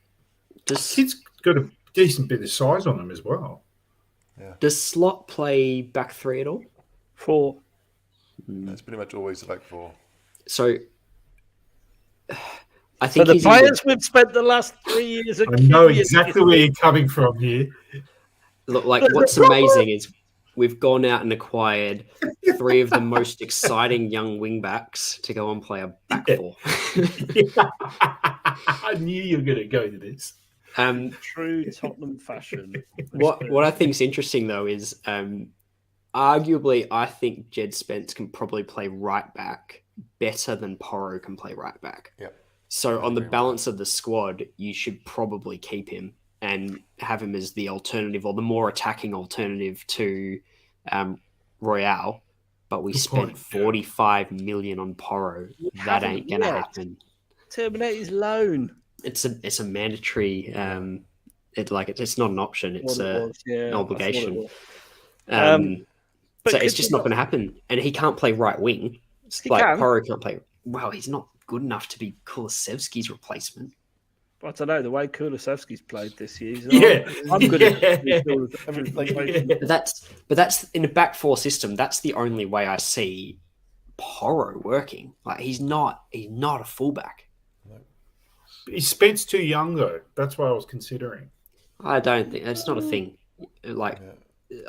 Kid's got a decent bit of size on him as well. Yeah. Does Slot play back three at all? 4. That's pretty much always the back 4. So I think for the players we've spent the last 3 years. I know exactly where you're coming from here. Look, like what's amazing is we've gone out and acquired 3 of the most exciting young wingbacks to go and play a back 4. I knew you were going to go to this. True Tottenham fashion. What I think is interesting though is arguably I think Jed Spence can probably play right back better than Porro can play right back. Yeah. So on the balance of the squad, you should probably keep him and have him as the alternative or the more attacking alternative to Royale. But we spent 45 million on Porro. That ain't gonna happen. Terminate his loan. It's a mandatory. It's not an option. It's an obligation. So it's just not going to happen. And he can't play right wing. Porro can't play. Well, he's not good enough to be Kulusevski's replacement. I don't know the way Kulusevski's played this year. I'm good at But that's in a back 4 system. That's the only way I see Porro working. Like he's not a fullback. Is Spence too young though? That's what I was considering. I don't think that's not a thing.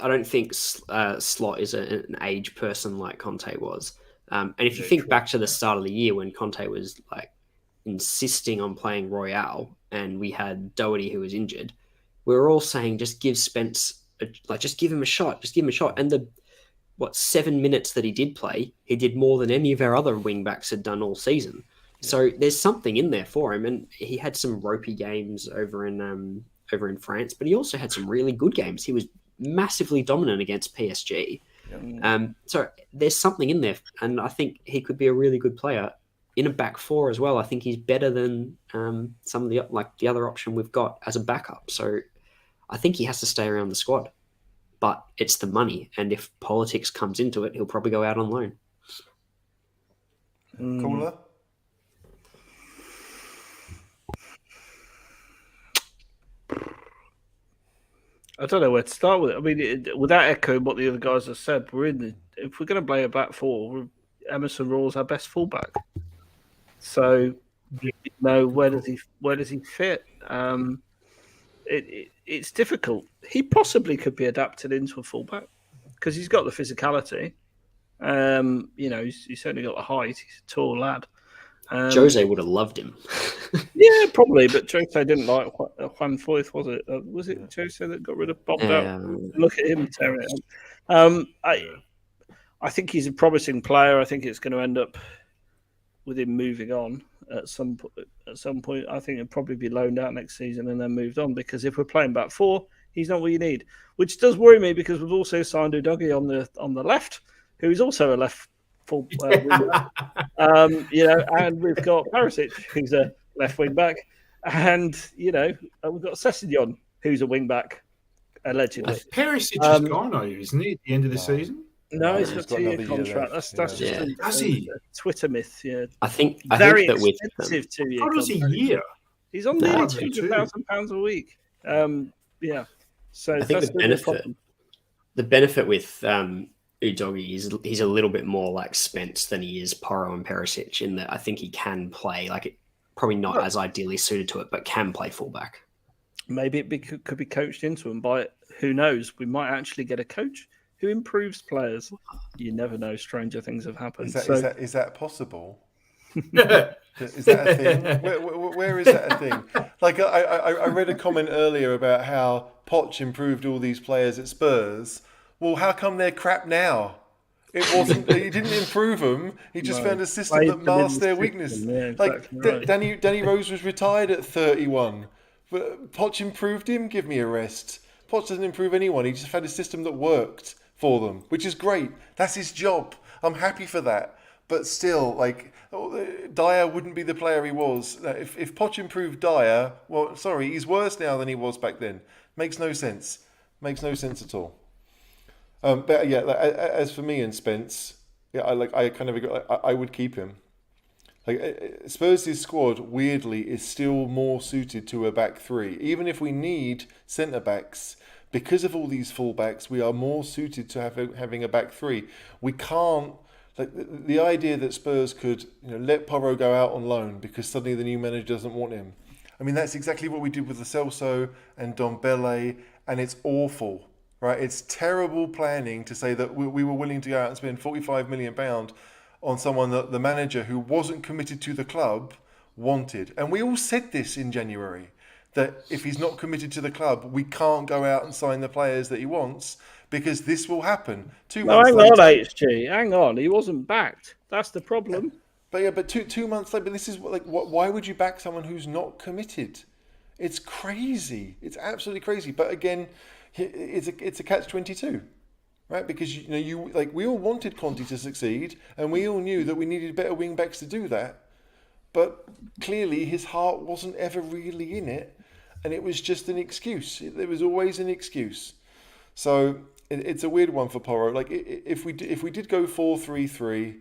I don't think Slot is an age person like Conte was. And if you think back to the start of the year when Conte was like insisting on playing Royale and we had Doherty who was injured, we were all saying just give Spence just give him a shot, And the 7 minutes that he did play, he did more than any of our other wing backs had done all season. So there's something in there for him, and he had some ropey games over in France, but he also had some really good games. He was massively dominant against PSG. So there's something in there, and I think he could be a really good player in a back 4 as well. I think he's better than some of the other option we've got as a backup. So I think he has to stay around the squad, but it's the money, and if politics comes into it, he'll probably go out on loan. Cooler. I don't know where to start with it. I mean, without echoing what the other guys have said, if we're going to play a back 4, Emerson Raw's our best fullback. So, where does he fit? It's difficult. He possibly could be adapted into a fullback because he's got the physicality. He's certainly got the height. He's a tall lad. Jose would have loved him. Yeah, probably, but Jose didn't like Juan Foyth, was it? Was it Jose that got rid of Bob? Look at him tearing it up. I think he's a promising player. I think it's going to end up with him moving on at some point. I think he'll probably be loaned out next season and then moved on, because if we're playing back four, he's not what you need. Which does worry me, because we've also signed Udogie on the left, who is also a left full wing back. And we've got Perisic, who's a left wing back, and we've got Sessegnon, who's a wing back, allegedly. Perisic is gone, isn't he, at the end of the season? No, he's got a 2-year another year contract. left. That's just Does he? a Twitter myth. Yeah, I think very that with expensive 2-year How does contract. a year? He's on nearly £200,000 a week. So I think the benefit with Udogie is he's a little bit more like Spence than he is Porro and Perisic, in that I think he can play, probably not as ideally suited to it, but can play fullback. Maybe it could be coached into him by, who knows, we might actually get a coach who improves players. You never know. Stranger things have happened. Is that possible? Is that a thing? Where is that a thing? Like I read a comment earlier about how Poch improved all these players at Spurs. Well, how come they're crap now? It wasn't. He didn't improve them. He just found a system that masked their weakness. Yeah, exactly right. Danny Rose was retired at 31. But Poch improved him. Give me a rest. Poch doesn't improve anyone. He just found a system that worked for them, which is great. That's his job. I'm happy for that. But still, Dyer wouldn't be the player he was. If Poch improved Dyer, he's worse now than he was back then. Makes no sense. Makes no sense at all. But yeah, as for me and Spence, I would keep him. Spurs' squad weirdly is still more suited to a back three. Even if we need centre backs, because of all these fullbacks, we are more suited to having a back three. We can't. The idea that Spurs could let Porro go out on loan because suddenly the new manager doesn't want him. I mean, that's exactly what we did with Lo Celso and Ndombele, and it's awful, right? It's terrible planning to say that we were willing to go out and spend £45 million on someone that the manager, who wasn't committed to the club, wanted. And we all said this in January, that if he's not committed to the club, we can't go out and sign the players that he wants, because this will happen. 2 months hang later, on, HG. Hang on. He wasn't backed. That's the problem. But 2 months later, this is why would you back someone who's not committed? It's crazy. It's absolutely crazy. But again, it's a catch-22, right? Because we all wanted Conte to succeed, and we all knew that we needed better wing backs to do that. But clearly, his heart wasn't ever really in it, and it was just an excuse. There was always an excuse. So it's a weird one for Porro. If we did go 4-3-3,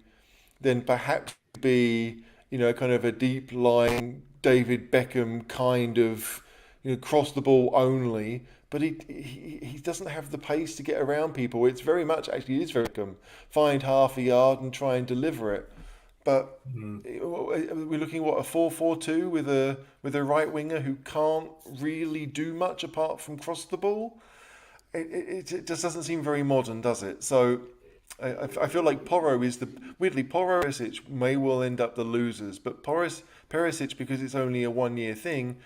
then perhaps be kind of a deep line David Beckham kind of cross the ball only. But he doesn't have the pace to get around people. It's very much actually is very Beckham. Find half a yard and try and deliver it. But we're looking a 4-4-2 with a right winger who can't really do much apart from cross the ball. It just doesn't seem very modern, does it? So I feel like Porro is Porro Perisic may well end up the losers, but Perisic, because it's only a 1-year thing,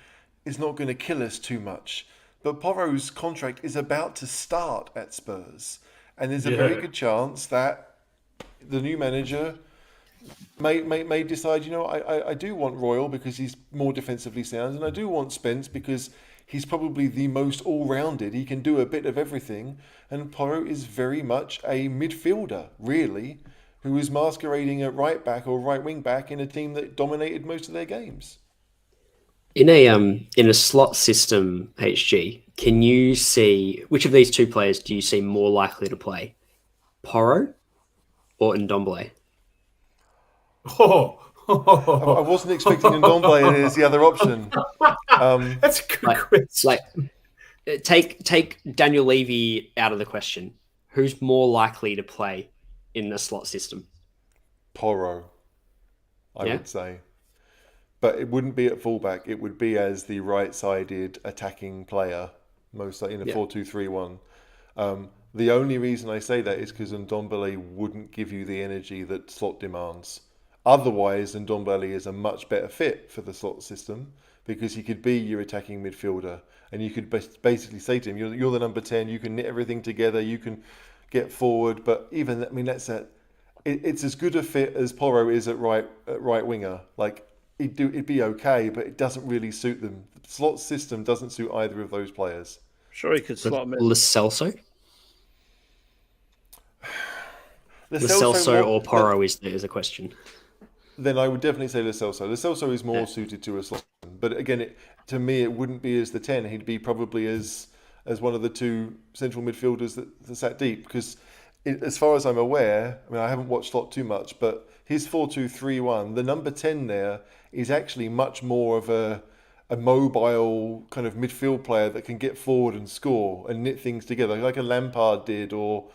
is not going to kill us too much. But Porro's contract is about to start at Spurs, and there's a very good chance that the new manager may decide, I do want Royal because he's more defensively sound, and I do want Spence because he's probably the most all-rounded. He can do a bit of everything, and Porro is very much a midfielder, really, who is masquerading at right back or right wing back in a team that dominated most of their games. In a slot system, HG, can you see which of these two players do you see more likely to play, Porro or Ndombele? I wasn't expecting Ndombele as the other option. That's a good question. Take Daniel Levy out of the question. Who's more likely to play in the slot system? Porro, I would say. But it wouldn't be at fullback. It would be as the right-sided attacking player, most likely in a 4-2-3-1. The only reason I say that is because Ndombele wouldn't give you the energy that slot demands. Otherwise, Ndombele is a much better fit for the slot system because he could be your attacking midfielder, and you could basically say to him, "You're the number 10. You can knit everything together. You can get forward. But even, I mean, it's as good a fit as Porro is at right winger. Like, it'd be okay, but it doesn't really suit them. The slot system doesn't suit either of those players. Sure, he could slot him in. Lo Celso? Lo Lo Celso or but Porro is a question. then I would definitely say Lo Celso. Lo Celso is more suited to a slot. But again, to me, it wouldn't be as the 10. He'd be probably as one of the two central midfielders that sat deep. Because as far as I'm aware, I mean, I haven't watched Slot too much, but his 4-2-3-1, the number 10 there is actually much more of a mobile kind of midfield player that can get forward and score and knit things together, like a Lampard did, or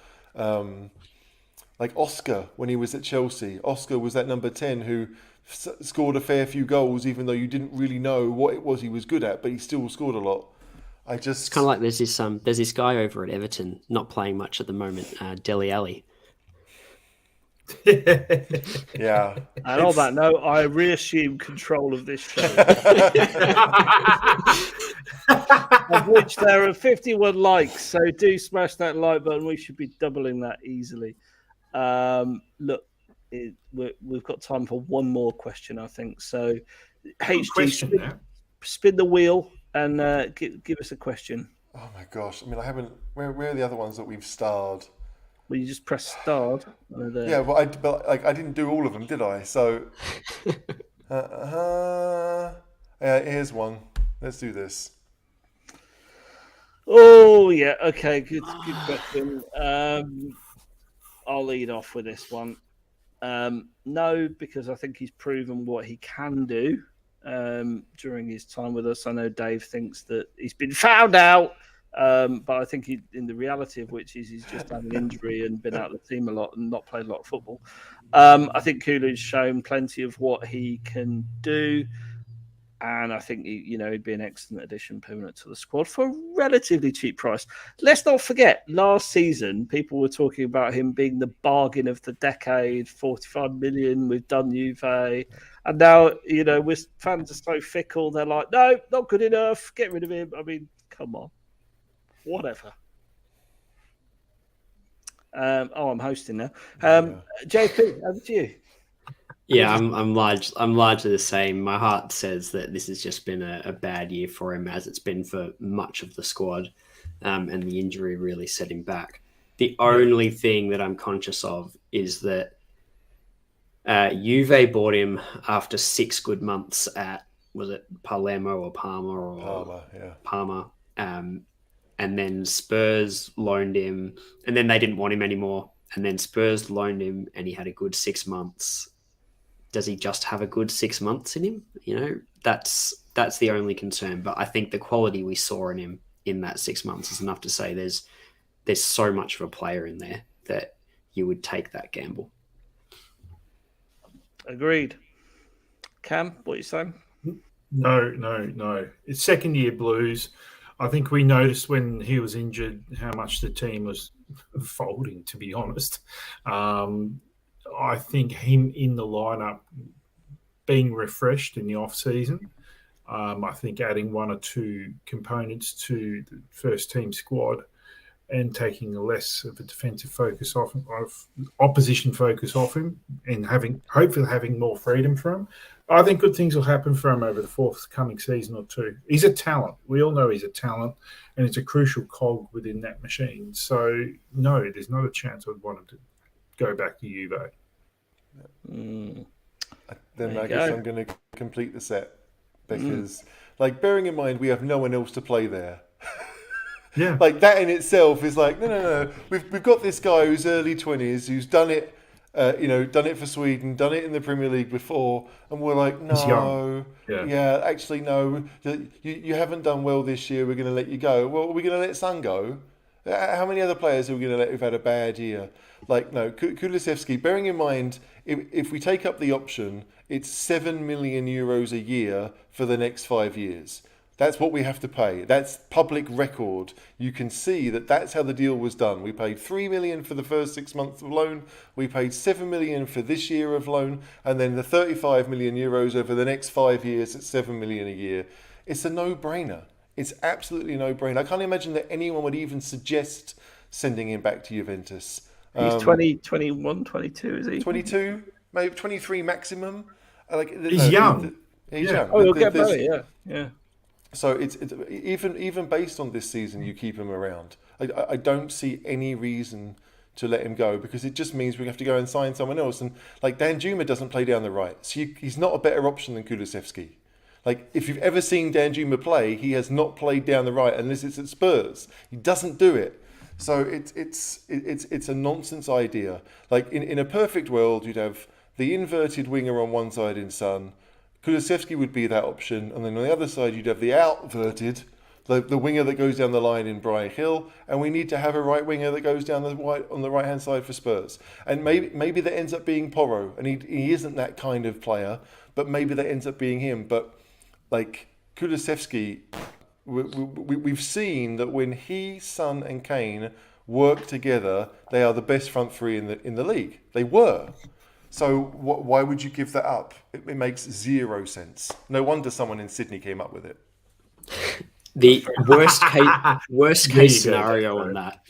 like Oscar when he was at Chelsea. Oscar was that number 10 who scored a fair few goals, even though you didn't really know what it was he was good at, but he still scored a lot. It's kind of like there's this guy over at Everton not playing much at the moment, Dele Alli. Yeah. And on that note, I reassume control of this show, of which there are 51 likes. So do smash that like button. We should be doubling that easily. Look, we've got time for one more question, I think. So, HG, spin the wheel and give us a question. Oh my gosh! I mean, I haven't. Where are the other ones that we've starred? Well, you just press start. Yeah, but I didn't do all of them, did I? So, here's one. Let's do this. Oh yeah, okay, good question. I'll lead off with this one. No, because I think he's proven what he can do during his time with us. I know Dave thinks that he's been found out. But I think in the reality of which is he's just had an injury and been out of the team a lot and not played a lot of football. I think Kulu's shown plenty of what he can do, and I think he'd be an excellent addition, permanent to the squad for a relatively cheap price. Let's not forget, last season people were talking about him being the bargain of the decade, 45 million. We've done Juve, and now fans are so fickle. They're like, no, not good enough. Get rid of him. I mean, come on. Whatever. I'm hosting now. JP, over to you. Yeah, I'm largely the same. My heart says that this has just been a bad year for him, as it's been for much of the squad, and the injury really set him back. The only thing that I'm conscious of is that Juve bought him after 6 good months at, was it Palermo or Parma or Parma? Yeah, Parma. And then Spurs loaned him, and then they didn't want him anymore. And then Spurs loaned him, and he had a good 6 months. Does he just have a good 6 months in him? That's the only concern. But I think the quality we saw in him in that 6 months is enough to say there's so much of a player in there that you would take that gamble. Agreed. Cam, what are you saying? No. It's second year blues. I think we noticed when he was injured how much the team was folding, to be honest. I think him in the lineup being refreshed in the off-season, I think adding 1 or 2 components to the first team squad and taking less of a defensive focus of opposition focus off him and hopefully having more freedom for him. I think good things will happen for him over the forthcoming season or 2. He's a talent. We all know he's a talent, and it's a crucial cog within that machine. So, no, there's not a chance I'd want him to go back to Juve. Then I guess I'm going to complete the set because, bearing in mind we have no one else to play there. Yeah, that in itself is no. We've got this guy who's early 20s who's done it. Done it for Sweden, done it in the Premier League before, and we're like, no, actually, no, you haven't done well this year. We're going to let you go. Well, are we going to let Son go? How many other players are we going to let who've had a bad year? No, Kulusevski. Bearing in mind, if we take up the option, it's €7 million a year for the next 5 years. That's what we have to pay. That's public record. You can see that's how the deal was done. We paid €3 million for the first 6 months of loan. We paid €7 million for this year of loan, and then the €35 million over the next 5 years at €7 million a year. It's a no-brainer. It's absolutely a no-brainer. I can't imagine that anyone would even suggest sending him back to Juventus. He's 20, 21, 22, is he? 22, maybe 23 maximum. He's young. He's Yeah. young. Oh, he'll get better. Yeah. So it's even based on this season, you keep him around. I don't see any reason to let him go, because it just means we have to go and sign someone else. And like Dan Juma doesn't play down the right, so he's not a better option than Kulusevski. Like, if you've ever seen Dan Juma play, he has not played down the right unless it's at Spurs. He doesn't do it. So it's a nonsense idea. Like in a perfect world, you'd have the inverted winger on one side in Son. Kulusevski would be that option, and then on the other side you'd have the outverted, the winger that goes down the line in Brian Hill, and we need to have a right winger that goes down on the right hand side for Spurs. And maybe that ends up being Porro, and he isn't that kind of player, but maybe that ends up being him. But like Kulusevski, we've seen that when he, Son, and Kane work together, they are the best front three in the league. They were. So why would you give that up? It makes zero sense. No wonder someone in Sydney came up with it. The worst case scenario on that,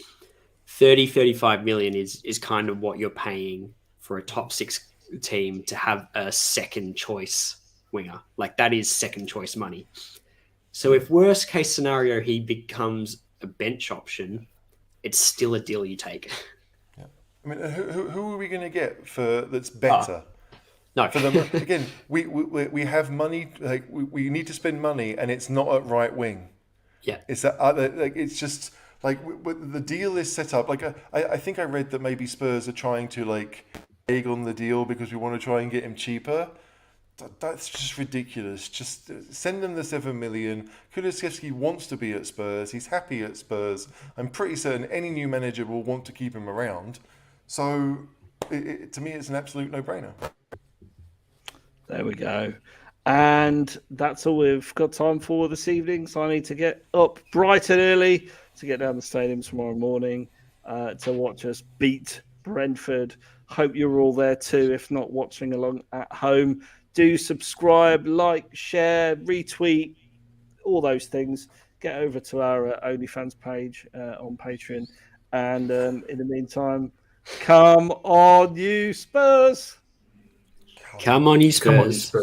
35 million is kind of what you're paying for a top 6 team to have a second choice winger. Like, that is second choice money. So if worst case scenario he becomes a bench option, it's still a deal you take. I mean, who are we going to get that's better? No. For them, again, we have money. Like we need to spend money, and it's not at right wing. Yeah, it's that other. Like it's just like the deal is set up. Like I think I read that maybe Spurs are trying to like egg on the deal because we want to try and get him cheaper. That's just ridiculous. Just send them the 7 million. Kulusevski wants to be at Spurs. He's happy at Spurs. I'm pretty certain any new manager will want to keep him around. So, to me, it's an absolute no-brainer. There we go. And that's all we've got time for this evening. So I need to get up bright and early to get down the stadium tomorrow morning to watch us beat Brentford. Hope you're all there too, if not watching along at home. Do subscribe, like, share, retweet, all those things. Get over to our OnlyFans page on Patreon. And in the meantime, come on, you Spurs! Come on, you Spurs.